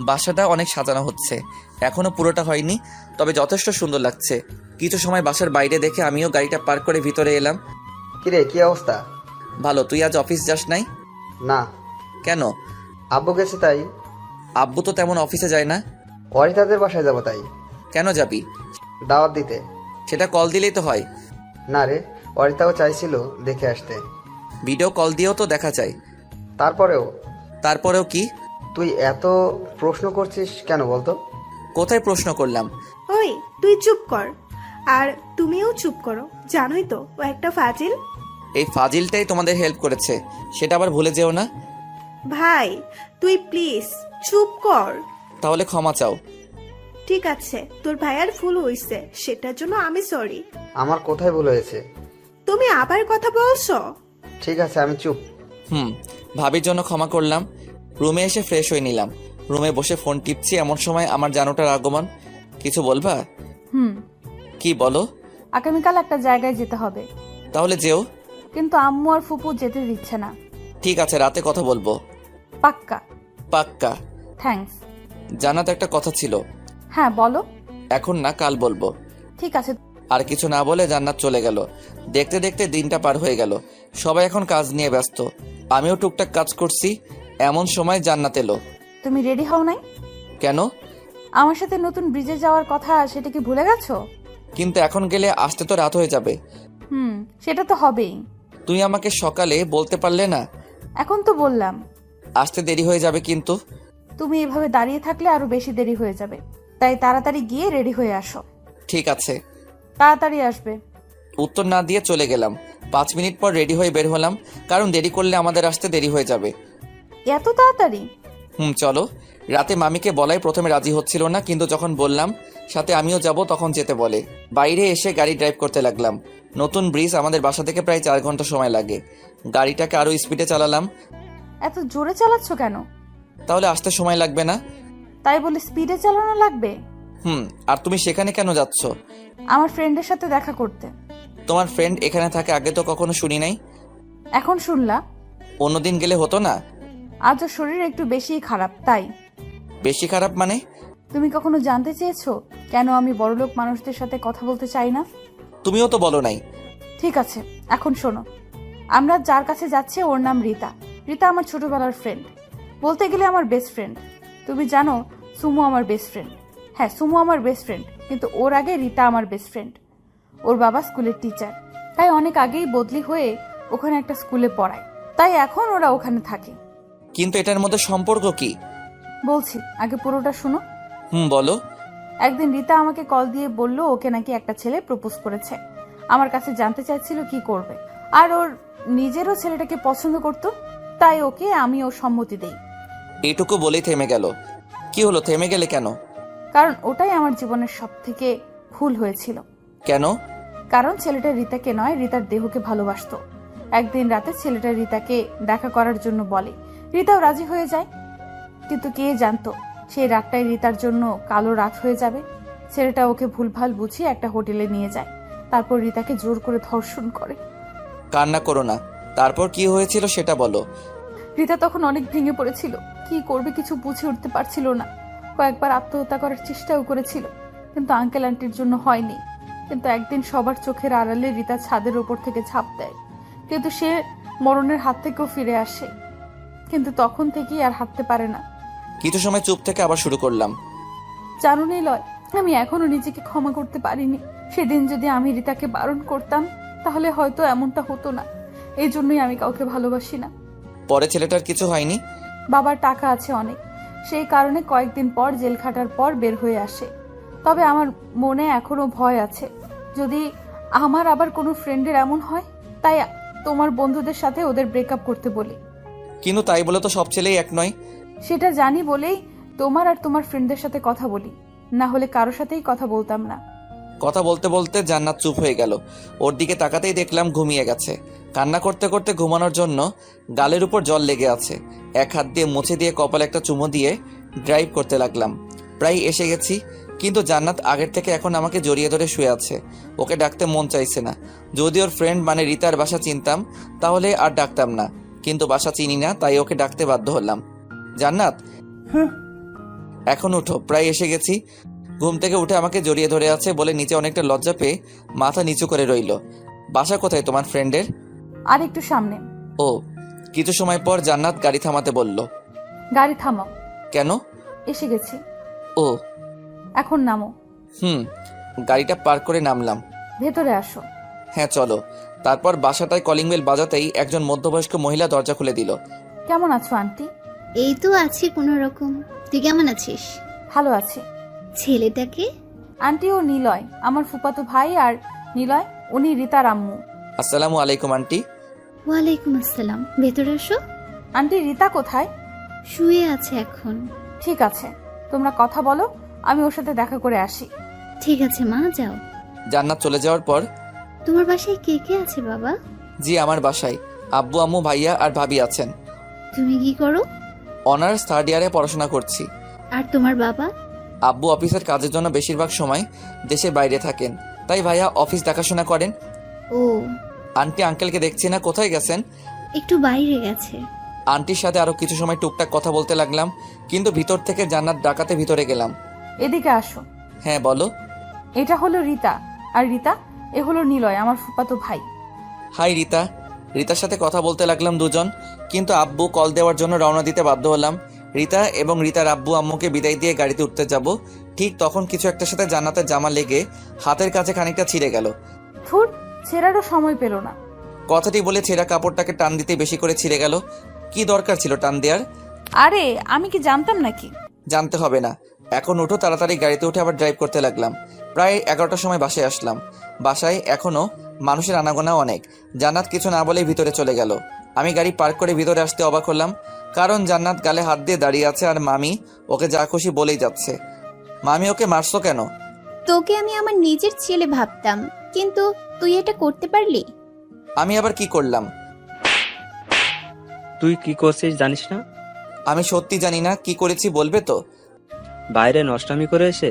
বাসাটা অনেক সাজানো হচ্ছে। এখনো পুরোটা হয়নি, তবে যথেষ্ট সুন্দর লাগছে। কিছু সময় বাসার বাইরে দেখে আমিও গাড়িটা পার্ক করে ভিতরে এলাম। কিরে, কি অবস্থা? ভালো। তুই আজ অফিস যাস নাই? না। কেন? আব্বু গেছে তাই। আব্বু তো তেমন অফিসে যায় না। অরিতাদের বাসায় যাবো তাই। কেন যাবি? দাওয়াত দিতে। সেটা কল দিলেই তো হয়। না রে, অরিতাও চাইছিল দেখে আসতে। ভিডিও কল দিয়েও তো দেখা যায়। তারপরেও কি? তুই এত প্রশ্ন করছিস কেন বলতো? কোথায় প্রশ্ন করলাম? ওই তুই চুপ কর, আর তুমিও চুপ করো। জানোই তো ও একটা ফাজিল। এই ফাজিলটাই তোমাদের হেল্প করেছে, সেটা আবার ভুলে যেও না। ভাই তুই প্লিজ চুপ কর। তাহলে ক্ষমা চাও। ঠিক আছে, তোর ভাইয়ার ভুল হইছে, সেটার জন্য আমি সরি। আমার কোথায় ভুল হয়েছে? তুমি আবার কথা বলছো? ঠিক আছে, আমি চুপ। ভাবির জন্য ক্ষমা করলাম। রুমে এসে ফ্রেশ হয়ে নিলাম। রুমে বসে ফোন টিপছি, এমন সময় আমার জানুটার আগমন। কিছু বলবা? কি বলো? আগামীকাল একটা জায়গায় যেতে হবে, তাহলে যেও। কিন্তু আম্মু আর ফুপু যেতে দিচ্ছে না। ঠিক আছে, রাতে কথা বলবো। পাক্কা? পাক্কা। থ্যাঙ্কস। জানাতে একটা কথা ছিল। হ্যাঁ বলো। এখন না, কাল বলবো। ঠিক আছে। আর কিছু না বলে জান্নাত চলে গেল। দেখতে দেখতে দিনটা পার হয়ে গেল। সবাই এখন কাজ নিয়ে ব্যস্ত, আমিও টুকটাক কাজ করছি। এমন সময় জান্নাত এলো। তুমি রেডি হও নাই? কেন? আমার সাথে নতুন ব্রিজে যাওয়ার কথা, সেটা কি ভুলে গেছো? কিন্তু এখন গেলে আসতে তো রাত হয়ে যাবে। সেটা তো হবেই। তুমি আমাকে সকালে বলতে পারলে না? এখন তো বললাম। আসতে দেরি হয়ে যাবে কিন্তু। তুমি এভাবে দাঁড়িয়ে থাকলে আরো বেশি দেরি হয়ে যাবে, তাই তাড়াতাড়ি গিয়ে রেডি হয়ে আসো। ঠিক আছে। তাড়াতাড়ি আসবে। উত্তর না দিয়ে চলে গেলাম। 5 মিনিট পর রেডি হয়ে বের হলাম, কারণ দেরি করলে আমাদের আসতে দেরি হয়ে যাবে। এত তাড়াতাড়ি? চলো। রাতে মামিকে বলাই প্রথমে রাজি হচ্ছিল না, কিন্তু যখন বললাম সাথে আমিও যাব, তখন যেতে বলে। বাইরে এসে গাড়ি ড্রাইভ করতে লাগলাম। নতুন ব্রিজ, আমাদের বাসা থেকে প্রায় 4 ঘন্টা সময় লাগে। গাড়িটাকে আরো স্পিডে চালালাম। এত জোরে চালাচ্ছ কেন? তাহলে আসতে সময় লাগবে না? তাই বলে স্পিডে চালানো লাগবে? আর তুমি সেখানে কেন যাচ্ছ? আমার ফ্রেন্ডের সাথে দেখা করতে। তোমার ফ্রেন্ড এখানে থাকে? আগে তো কখনো শুনি নাই। এখন শুনলা? অন্যদিন গেলে হতো না? আজ ওর শরীর একটু বেশিই খারাপ, তাই। বেশি খারাপ মানে? তুমি কখনো জানতে চেয়েছো কেন আমি বড়লোক মানুষদের সাথে কথা বলতে চাই না? তুমিও তো বলো নাই। ঠিক আছে, এখন শোনো। আমরা যার কাছে যাচ্ছি ওর নাম রিতা। রিতা আমার ছোটবেলার ফ্রেন্ড, বলতে গেলে আমার বেস্ট ফ্রেন্ড। তুমি জানো সুমু আমার বেস্ট ফ্রেন্ড। হ্যাঁ, সুমু আমার বেস্ট ফ্রেন্ড, কিন্তু ওর আগে রিতা আমার বেস্ট ফ্রেন্ড। ওর বাবা স্কুলের টিচার, তাই অনেক আগেই বদলি হয়ে ওখানে একটা স্কুলে পড়ায়, তাই এখন ওরা ওখানে থাকে। কিন্তু এটার মধ্যে সম্পর্ক কি? বলছি, আগে পুরোটা শুনো। বলো। একদিন রিতা আমাকে কল দিয়ে বলল ওকে নাকি একটা ছেলে প্রপোজ করেছে। আমার কাছে জানতে চাইছিল কি করবে, আর ওর নিজেরও ছেলেটাকে পছন্দ করত, তাই ওকে আমি ওর সম্মতি দেই। এইটুকু বলেই থেমে গেল। কি হলো, থেমে গেলে কেন? কারণ ওটাই আমার জীবনের সব থেকে ভুল হয়েছিল। কেন? কারণ ছেলেটা রিতাকে নয়, রিতার দেহকে ভালোবাসতো। একদিন রাতে ছেলেটা রিতাকে দেখা করার জন্য বলে, রিতাও রাজি হয়ে যায়। কিন্তু কে জানতো সেই রাতটাই রিতার জন্য কালো রাত হয়ে যাবে। ছেলেটা ওকে ভুলভাল বুঝিয়ে একটা হোটেলে নিয়ে যায়, তারপর রিতাকে জোর করে ধর্ষণ করে। কান্না করো না, তারপর কি হয়েছিল সেটা বলো। রিতা তখন অনেক ভেঙে পড়েছিল, কি করবে কিছু বুঝে উঠতে পারছিল না। কয়েকবার আত্মহত্যা করার চেষ্টাও করেছিল, কিন্তু আঙ্কেল আন্টির জন্য হয়নি। কিন্তু একদিন সবার চোখের আড়ালে রিতা ছাদের ওপর থেকে ঝাঁপ দেয়, কিন্তু সে মরণের হাত থেকেও ফিরে আসে, কিন্তু তখন থেকেই আর হাঁটতে পারে না। কিছু সময় চুপ থেকে আবার শুরু করলাম। জানো নিলয়, আমি এখনো নিজেকে ক্ষমা করতে পারিনি। সেদিন যদি আমি রিতাকে বারণ করতাম তাহলে হয়তো এমনটা হতো না। এই জন্যই আমি কাউকে ভালোবাসি না। পরে ছেলেটার কিছু হয়নি? বাবার টাকা আছে অনেক, সেই কারণে কয়েকদিন পর জেল খাটার পর বের হয়ে আসে। তবে আমার মনে এখনো ভয় আছে, যদি আমার আবার কোনো ফ্রেন্ডের এমন হয়। তাই তোমার বন্ধুদের সাথে ওদের ব্রেকআপ করতে বলি। কিন্তু তাই বলে তো সব ছেলেই এক নয়। সেটা জানি বলেই তোমার আর তোমার ফ্রেন্ডদের সাথে কথা বলি, না হলে কারো সাথেই কথা বলতাম না। কথা বলতে বলতে জান্নাত চুপ হয়ে গেল। ওর দিকে তাকাতেই দেখলাম ঘুমিয়ে গেছে। কান্না করতে করতে ঘুমানোর জন্য গালের উপর জল লেগে আছে। এক হাত দিয়ে মুছে দিয়ে কপালে একটা চুমো দিয়ে ড্রাইভ করতে লাগলাম। প্রায় এসে গেছি, কিন্তু জান্নাত আগের থেকে এখন আমাকে জড়িয়ে ধরে শুয়ে আছে। ওকে ডাকতে মন চাইছে না। যদি ওর ফ্রেন্ড মানে রিতার বাসা চিনতাম তাহলে আর ডাকতাম না, কিন্তু বাসা চিনি না, তাই ওকে ডাকতে বাধ্য হলাম। জান্নাত, এখন উঠো, প্রায় এসে গেছি। ঘুম থেকে উঠে আমাকে জড়িয়ে ধরে আছে বলে নিচে অনেকটা লজ্জা পেয়ে মাথা নিচু করে রইল। বাসা কোথায় তোমার ফ্রেন্ডের? আর একটু সামনে। ও। কিছু সময় পর জান্নাত গাড়ি থামাতে বলল। গাড়ি থামাও। কেন? এসে গেছি। ও। এখন নামো। গাড়িটা পার্ক করে নামলাম। ভেতরে আসো। হ্যাঁ চলো। তারপর বাসাটায় কলিং বেল বাজাতেই একজন মধ্যবয়স্ক মহিলা দরজা খুলে দিল। কেমন আছো আন্টি? এই তো আছি কোনো রকম। তুই কেমন আছিস? ভালো আছি। ছেলেটাকে? আন্টি ও নিলয়, আমার ফুফাতো ভাই, আর নিলয় উনি রিতার আম্মু। আসসালামু আলাইকুম আন্টি। ওয়ালাইকুম আসসালাম, ভেতরে আসো। আন্টি রিতা কোথায়? শুয়ে আছে এখন। ঠিক আছে, তোমরা কথা বলো, আমি ওর সাথে দেখা করে আসি। ঠিক আছে মা, যাও। জান্নাত চলে যাওয়ার পর তোমার বাসায় কে কে আছে বাবা? জি আমার বাসায় আব্বু আম্মু ভাইয়া আর ভাবি আছেন। তুমি কি করো? অনার্স 3rd ইয়ারে পড়াশোনা করছি। আর তোমার বাবা? আব্বু অফিসের কাজের জন্য বেশিরভাগ সময় দেশের বাইরে থাকেন, তাই ভাইয়া অফিস দেখাশোনা করেন। ও, আন্টি আঙ্কেলকে দেখছি না, কোথায় গেছেন? একটু বাইরে গেছে। আন্টির সাথে আরো কিছু সময় টুকটাক কথা বলতে লাগলাম, কিন্তু ভিতর থেকে জান্নাত ডাকাতে ভিতরে গেলাম। এদিকে আসো। হ্যাঁ বলো। এটা হলো রিতা, আর রিতা এ হলো নিলয়, আমার ফুফাতো ভাই। হাই রিতা। রিতার সাথে কথা বলতে লাগলাম দুজন, কিন্তু আব্বু কল দেওয়ার জন্য রওনা দিতে বাধ্য হলাম। রিতা এবং রিতার আব্বু আম্মুকে বিদায় দিয়ে গাড়িতে উঠতে যাব, ঠিক তখন কিছু একটার সাথে জান্নাতের জামা লেগে হাতের কাছে খানিকটা ছিঁড়ে গেল। ধুর, ছেঁড়ারও সময় পেল না। কথাটি বলে ছেঁড়া কাপড়টাকে টান দিতে বেশি করে ছিঁড়ে গেল। কি দরকার ছিল টান দেওয়ার? আরে আমি কি জানতাম নাকি? জানতে হবে না, এখন উঠো তাড়াতাড়ি। গাড়িতে উঠে আবার ড্রাইভ করতে লাগলাম। প্রায় 11টার সময় বাসায় আসলাম। বাসায় এখনো মানুষের আনাগোনা অনেক। জান্নাত কিছু না বলেই ভিতরে চলে গেল। আমি গাড়ি পার্ক করে ভিতরে আসতে অবাক হলাম, কারণ জান্নাত গালে হাত দিয়ে দাঁড়িয়ে আছে আর মামি ওকে যা খুশি বলেই যাচ্ছে। মামি ওকে মারছো কেন? তোকে আমি আমার নিজের ছেলে ভাবতাম, কিন্তু তুই এটা করতে পারলি? আমি আবার কি করলাম? তুই কি করছিস জানিস না? আমি সত্যি জানি না কি করেছি, বলবে তো? বাইরে নষ্টামি করে এসে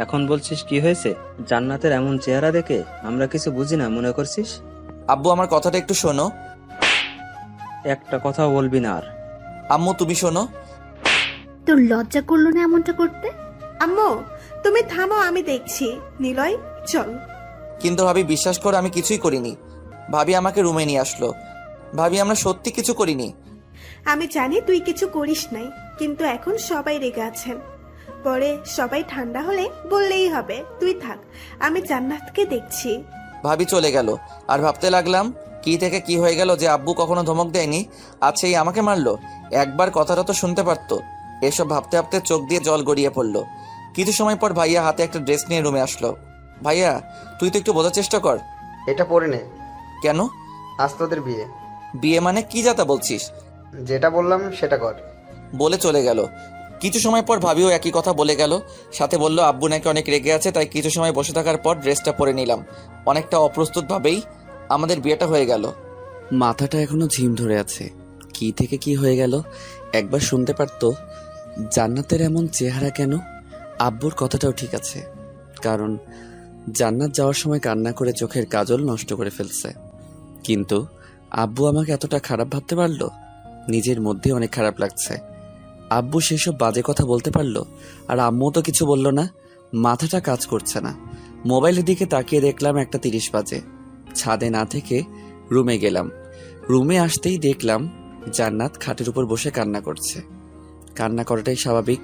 এখন বলছিস কি হয়েছে? জান্নাতের এমন চেহারা দেখে আমরা কিছু বুঝি না মনে করছিস? আব্বু আমার কথাটা একটু শোনো। একটা কথা বলবি না আর। আম্মু তুমি শোনো। তোর লজ্জা করলো না এমনটা করতে? আম্মু তুমি থামো, আমি দেখছি। নিলয় চল। কিন্তু ভাবি বিশ্বাস করো আমি কিছুই করিনি। ভাবি আমাকে রুমে নিয়ে আসলো। ভাবি আমরা সত্যি কিছু করিনি। আমি জানি তুই কিছু করিস নাই, কিন্তু এখন সবাই রেগে আছেন। পরে সবাই ঠান্ডা হলে বললেই হবে। তুই থাক, আমি জান্নাতকে দেখছি। ভাবি চলে গেল আর ভাবতে লাগলাম কি থেকে কি হয়ে গেল যে আব্বু কখনো ধমক দেয়নি, আচ্ছা এই আমাকে মারলো। একবার কথাটা তো শুনতে পারতো। এসব ভাবতে ভাবতে চোখ দিয়ে জল গড়িয়ে পড়লো। কিছু সময় পর ভাইয়া হাতে একটা ড্রেস নিয়ে রুমে আসলো। ভাইয়া তুই তো একটু বোঝার চেষ্টা কর। এটা পরে নে। কেন? আজ তোদের বিয়ে। বিয়ে মানে কি যাতা বলছিস? যেটা বললাম সেটা কর। বলে চলে গেল। কিছু সময় পর ভাবিও একই কথা বলে গেল, সাথে বলল আব্বু নাকি অনেক রেগে আছে। তাই কিছু সময় বসে থাকার পর ড্রেসটা পরে নিলাম। অনেকটা অপ্রস্তুতভাবেই আমাদের বিয়েটা হয়ে গেল। মাথাটা এখনো ঝিম ধরে আছে। কি থেকে কি হয়ে গেল একবার শুনতে পারতো। জান্নাতের এমন চেহারা কেন? আব্বুর কথাটাও ঠিক আছে, কারণ জান্নাত যাওয়ার সময় কান্না করে চোখের কাজল নষ্ট করে ফেলছে। কিন্তু আব্বু আমাকে এতটা খারাপ ভাবতে পারলো, নিজের মধ্যে অনেক খারাপ লাগছে। আব্বু সেসব বাজে কথা বলতে পারলো, আর আম্মু তো কিছু বলল না। মাথাটা কাজ করছে না। মোবাইলের দিকে তাকিয়ে দেখলাম 1:30 বাজে। ছাদে না থেকে রুমে গেলাম। রুমে আসতেই দেখলাম জান্নাত খাটের উপর বসে কান্না করছে। কান্না করাটাই স্বাভাবিক,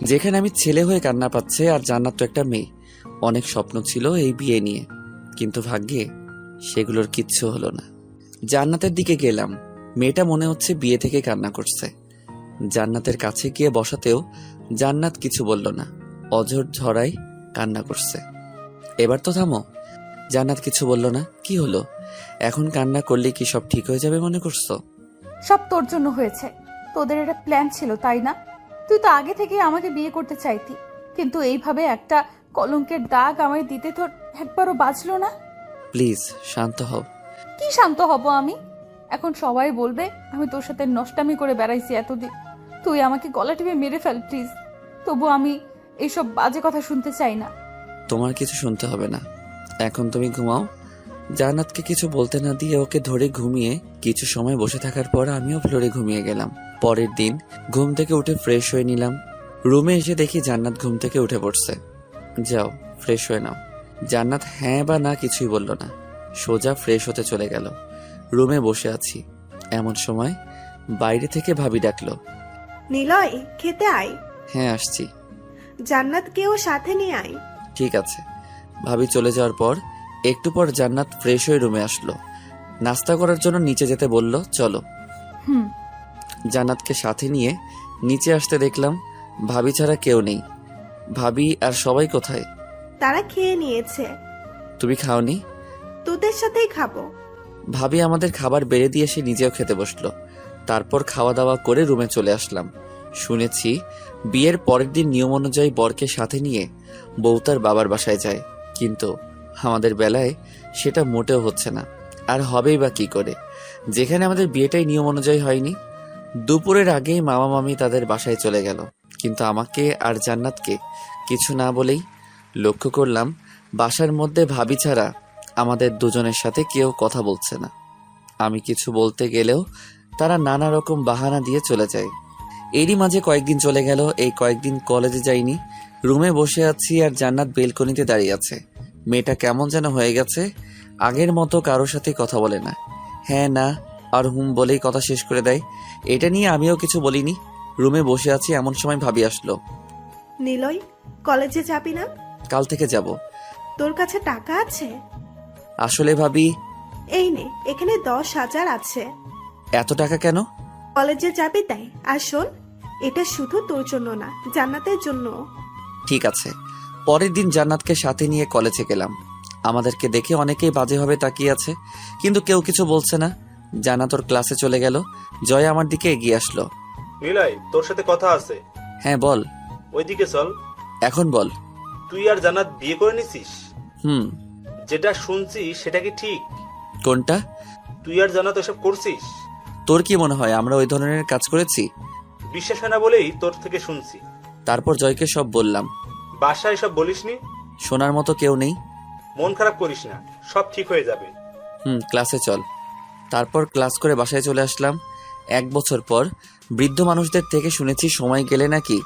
যেখানে আমি ছেলে হয়ে কান্না পাচ্ছে আর জান্নাত তো একটা মেয়ে। অনেক স্বপ্ন ছিল এই বিয়ে নিয়ে, কিন্তু ভাগ্যে সেগুলোর কিচ্ছু হলো না। জান্নাতের দিকে গেলাম, মেয়েটা মনে হচ্ছে বিয়ে থেকে কান্না করছে। জান্নাতের কাছে গিয়ে বসাতেও জান্নাত কিছু বলল না, অঝর ঝরাই কান্না করছে। এবার তো থামো। জান্নাত কিছু বলল না। কি হলো? এখন কান্না করলে কি সব ঠিক হয়ে যাবে মনে করছো? সব তোর জন্য হয়েছে। তোদের একটা প্ল্যান ছিল তাই না? তুই তো আগে থেকে আমাকে বিয়ে করতে চাইতি, কিন্তু এইভাবে একটা কলঙ্কের দাগ আমায় দিতে তোর একবারও বাঁচলো না। প্লিজ শান্ত হও। কি শান্ত হব আমি? এখন সবাই বলবে আমি তোর সাথে নষ্টামি করে বেড়াইছি এতদিন। তুই আমাকে গলা টিপে মেরে ফেল প্লিজ। তবু আমি এইসব বাজে কথা শুনতে চাই না। তোমার কিছু শুনতে হবে না, এখন তুমি ঘুমাও। জান্নাতকে কিছু বলতে না দিয়ে ওকে ধরে ঘুমিয়ে কিছু সময় বসে থাকার পর আমিও ফ্লোরে ঘুমিয়ে গেলাম। পরের দিন ঘুম থেকে উঠে ফ্রেশ হয়ে নিলাম। রুমে এসে দেখি জান্নাত ঘুম থেকে উঠে পড়ছে। যাও ফ্রেশ হয়ে নাও। জান্নাত হ্যাঁ বা না কিছুই বলল না, সোজা ফ্রেশ হতে চলে গেল। রুমে বসে আছি, এমন সময় বাইরে থেকে ভাবি ডাকলো। নিলয় খেতে আয়। হ্যাঁ আসছি। জান্নাতকেও সাথে নিয়ে আয়। ঠিক আছে। ভাবি চলে যাওয়ার পর একটু পর জান্নাত ফ্রেশ হয়ে রুমে আসলো। নাস্তা করার জন্য নিচে যেতে বলল, চলো। জান্নাতকে সাথে নিয়ে নিচে আসতে দেখলাম ভাবি ছাড়া কেউ নেই। ভাবি আর সবাই কোথায়? তারা খেয়ে নিয়েছে। তুমি খাওনি? তোদের সাথেই খাবো। ভাবি আমাদের খাবার বেড়ে দিয়ে সে নিজেও খেতে বসলো। তারপর খাওয়া দাওয়া করে রুমে চলে আসলাম। শুনেছি বিয়ের পরের দিন নিয়ম অনুযায়ী বরকে সাথে নিয়ে বউ তার বাবার বাসায় যায়, কিন্তু আমাদের বেলায় সেটা মোটেও হচ্ছে না। আর হবেই বা কি করে, যেখানে আমাদের বিয়েটাই নিয়ম অনুযায়ী হয়নি। দুপুরের আগেই মামা মামি তাদের বাসায় চলে গেল, কিন্তু আমাকে আর জান্নাতকে কিছু না বলেই লক্ষ্য করলাম বাসার মধ্যে ভাবি ছাড়া আমাদের দুজনের সাথে কেউ কথা বলছে না। আমি কিছু বলতে গেলেও তারা নানা রকম বাহানা দিয়ে চলে যায়। এরই মাঝে কয়েকদিন চলে গেল। এই কয়েকদিন কলেজে যাইনি, রুমে বসে আছি আর জান্নাত বেলকনিতে দাঁড়িয়ে আছে। মেয়েটা কেমন যেন হয়ে গেছে, আগের মতো কারোর সাথে কথা বলে না, হ্যাঁ না আর হুম বলেই কথা শেষ করে দেয়। এটা নিয়ে আমিও কিছু বলিনি। রুমে বসে আছি এমন সময় ভাবি আসলো। নিলয়, কলেজে যাবি না? কাল থেকে যাব। তোর কাছে টাকা আছে? আসলে ভাবি, এই নে, এখানে 10,000 আছে। এত টাকা কেন? কলেজে যাবি তাই। আর শোন, এটা শুধু তোর জন্য না, জান্নাতের জন্য। ঠিক আছে। পরের দিন জান্নাতকে সাথে নিয়ে কলেজে গেলাম। আমাদেরকে দেখে অনেকেই বাজেভাবে তাকিয়ে আছে, কিন্তু কেউ কিছু বলছে না। জান্নাত ওর ক্লাসে চলে গেল। জয় আমার দিকে এগিয়ে আসলো। নিলয়, তোর সাথে কথা আছে। হ্যাঁ বল। ওইদিকে চল। এখন বল। তুই আর জান্নাত বিয়ে করে নিছিস? হুম। যেটা শুনছি সেটা কি ঠিক? কোনটা? তুই আর জান্নাত এসব করছিস? তোর কি মনে হয় আমরা ওই ধরনের কাজ করেছি? বিশ্বাস হয় না বলেই তোর থেকে শুনছি। তারপর জয়কে সব বললাম। বাসায় এসব বলিসনি? শোনার মতো কেউ নেই। মন খারাপ করিস না, সব ঠিক হয়ে যাবে। ক্লাসে চল। তারপর ক্লাস করে বাসায় চলে আসলাম। 1 বছর পর বৃদ্ধ মানুষদের থেকে শুনেছি সময় গেলে নাকি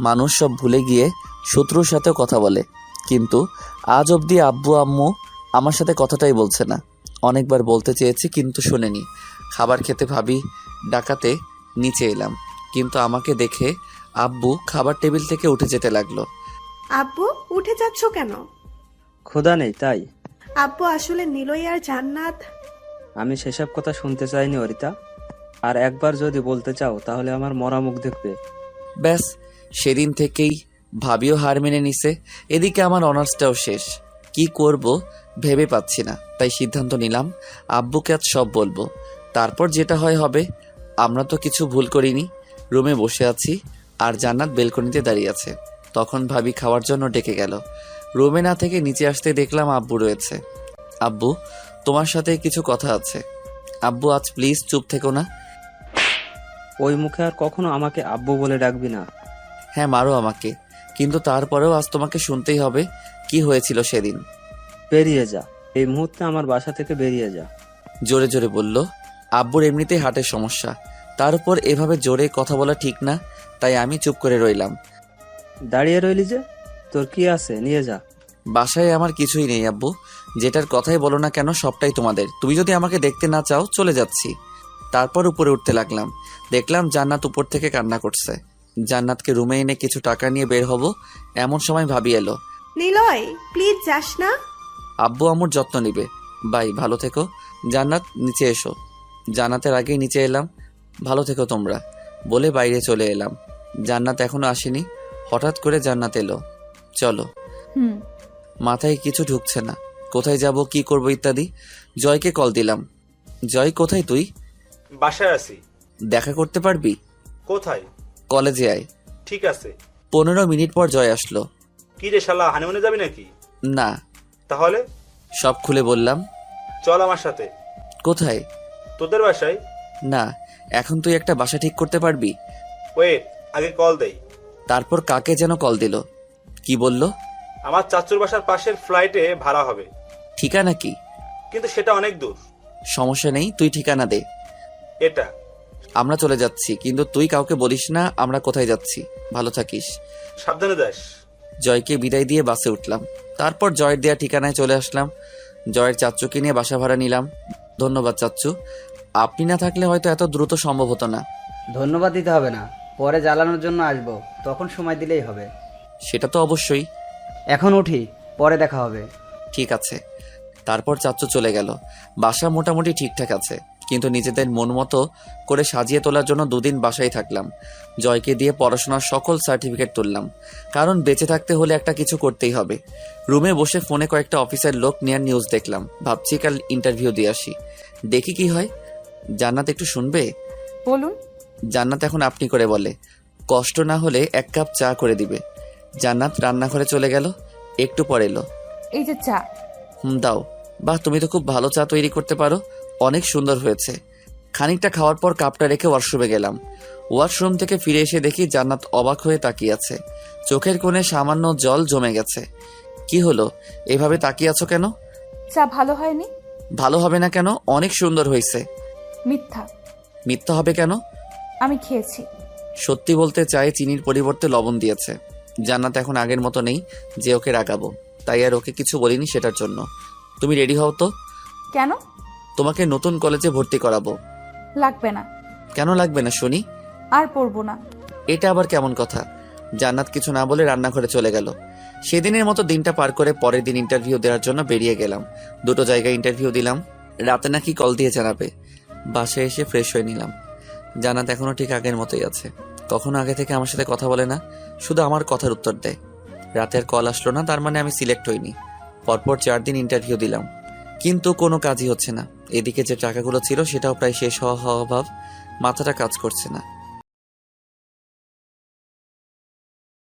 মানুষ সব ভুলে গিয়ে শত্রুর সাথে কথা বলে, কিন্তু আজ অবধি আব্বু আম্মু আমার সাথে কথাটাই বলছে না। অনেকবার বলতে চেয়েছি কিন্তু শোনেনি। খাবার খেতে ভাবি ডাকাতে নিচে এলাম, কিন্তু আমাকে দেখে আব্বু খাবার টেবিল থেকে উঠে যেতে লাগলো। আব্বু, উঠে যাচ্ছ কেন? ক্ষুধা নেই তাই। আব্বু, আসলে নিলয় আর জান্নাত। আমি সেসব কথা শুনতে চাইনি অরিতা। আর একবার যদি বলতে চাও তাহলে আমার মরা মুখ দেখবে। ব্যাস, সেদিন থেকেই ভাবিও হার মেনে নিছে। এদিকে আমার অনার্সটাও শেষ। কি করব ভেবে পাচ্ছি না, তাই সিদ্ধান্ত নিলাম আব্বুকে আজ সব বলবো। তারপর যেটা হয় হবে। আমরা তো কিছু ভুল করিনি। রুমে বসে আছি আর জান্নাত বেলকনিতে দাঁড়িয়ে আছে। তখন ভাবি খাওয়ার জন্য ডেকে গেল। রুমে না থেকে নিচে আসতে দেখলাম আব্বু রয়েছে। আব্বু, তোমার সাথে কিছু কথা আছে। আব্বু, আজ প্লিজ চুপ থেকো না। ওই মুখে আর কখনো আমাকে আব্বু বলে ডাকবি না। হ্যাঁ, মারো আমাকে, কিন্তু তারপরেও আজ তোমাকে শুনতেই হবে কি হয়েছিল সেদিন। বেরিয়ে যা, এই মুহূর্তে আমার বাসা থেকে বেরিয়ে যা। জোরে জোরে বলল। আব্বুর এমনিতেই হার্টের সমস্যা, তার উপর এভাবে জোরে কথা বলা ঠিক না, তাই আমি চুপ করে রইলাম। দাঁড়িয়ে রইলি যে, তোর কি আছে নিয়ে যা। বাসায় আমার কিছুই নেই আব্বু, যেটার কথাই বলো না কেন সবটাই তোমাদের। তুমি যদি আমাকে দেখতে না চাও চলে যাচ্ছি। তারপর উপরে উঠতে লাগলাম। দেখলাম জান্নাত উপর থেকে কান্না করছে। জান্নাতকে রুমে এনে কিছু টাকা নিয়ে বের হব, এমন সময় ভাবি এলো। নিলয়, প্লিজ যাস না। আব্বু আম্মুর যত্ন নিবে। বাই, ভালো থেকো। জান্নাত, নিচে এসো। জান্নাতের আগেই নিচে এলাম। ভালো থেকো তোমরা বলে বাইরে চলে এলাম। জান্নাত এখনো আসেনি। হঠাৎ করে জান্নাত এলো। চলো। মাথায় কিছু ঢুকছে না, কোথায় যাব, কি করব ইত্যাদি। জয়কে কল দিলাম। জয়, কোথায় তুই? বাসায় আছি। দেখা করতে পারবি? কোথায়? কলেজে আয়। ঠিক আছে। 15 মিনিট পর জয় আসলো। কি রে শালা, হানিমুনে যাবি নাকি? না। তাহলে? সব খুলে বললাম। চল আমার সাথে। কোথায়? তোদের বাসায়। না, এখন তুই একটা বাসা ঠিক করতে পারবি? ওয়েট, আগে কল দেই। তারপর কাকে যেন কল দিল। কি বলল? আমার চাচুর বাসার পাশের ফ্লাইটে ভাড়া হবে। ঠিকানা কি? কিন্তু সেটা অনেক দূর। সমস্যা নেই, তুই ঠিকানা দে। এটা। আমরা চলে যাচ্ছি, কিন্তু তুই কাউকে বলিস না আমরা কোথায় যাচ্ছি। ভালো থাকিস। সাবধানে যাস। জয়কে বিদায় দিয়ে বাসে উঠলাম। তারপর জয়ের দেয়া ঠিকানায় চলে আসলাম। জয়ের চাচ্চুকে নিয়ে বাসা ভাড়া নিলাম। ধন্যবাদ চাচ্চু, আপনি না থাকলে হয়তো এত দ্রুত সম্ভব হতো না। ধন্যবাদ দিতে হবে না, পরে জ্বালানোর জন্য আসবো, তখন সময় দিলেই হবে। সেটা তো অবশ্যই। এখন উঠি, পরে দেখা হবে। ঠিক আছে। তারপর চাচ্চু চলে গেল। বাসা মোটামুটি ঠিকঠাক আছে, কিন্তু নিজেদের মন মতো করে সাজিয়ে তোলার জন্য 2 দিন বাসায় থাকলাম। জয়কে দিয়ে পড়াশোনার সকল সার্টিফিকেট তুললাম, কারণ বেঁচে থাকতে হলে একটা কিছু করতেই হবে। রুমে বসে ফোনে কয়েকটা অফিসের লোক নেয়ার নিউজ দেখলাম। ভাবছি কাল ইন্টারভিউ দিয়ে আসি, দেখি কি হয়। জান্নাত একটু শুনবে? বলুন। জান্নাত এখন আপনি করে বলে। কষ্ট না হলে 1 কাপ চা করে দিবে। জান্নাত রান্নাঘরে চলে গেল, একটু পরে এলো। এই যে চা। দাও। বাহ, তুমি তো খুব ভালো চা তৈরি করতে পারো, অনেক সুন্দর হয়েছে। খানিকটা খাওয়ার পর কাপটা রেখে ওয়াশরুমে গেলাম। ওয়াশরুম থেকে ফিরে এসে দেখি জান্নাত অবাক হয়ে তাকিয়ে আছে, চোখের কোণে সামান্য জল জমে গেছে। কি হলো, এভাবে তাকিয়ে আছো কেন? চা ভালো হয়নি। ভালো হবে না কেন? অনেক সুন্দর হয়েছে। মিথ্যা। মিথ্যা হবে কেন? আমি খেয়েছি। সত্যি বলতে চাই, চিনির পরিবর্তে লবণ দিয়েছে। জান্নাত এখন আগের মতো নেই যে ওকে রাগাবো, তাই আর ওকে কিছু বলিনি সেটার জন্য। তুমি রেডি হও তো, কেন? তোমাকে নতুন কলেজে ভর্তি করাবো। লাগবে না। কেন লাগবে না শুনি? আর পড়বো না। এটা আবার কেমন কথা? জান্নাত কিছু না বলে রান্নাঘরে চলে গেল। সেদিনের মতো দিনটা পার করে পরের দিন ইন্টারভিউ দেওয়ার জন্য বেরিয়ে গেলাম। 2টো জায়গায় ইন্টারভিউ দিলাম। রাতে নাকি কল দিয়ে জানাবে। বাসায় এসে ফ্রেশ হয়ে নিলাম। জান্নাত এখনো ঠিক আগের মতোই আছে। কখনো আগে থেকে আমার সাথে কথা বলে না, শুধু আমার কথার উত্তর দেয়। রাতের কল আসলো না, তার মানে আমি সিলেক্ট হইনি। পরপর 4 দিন ইন্টারভিউ দিলাম, কিন্তু কোনো কাজই হচ্ছে না। এদিকে যে টাকাগুলো ছিল সেটাও প্রায় শেষ হওয়া ভাব, মাথাটা কাজ করছে না।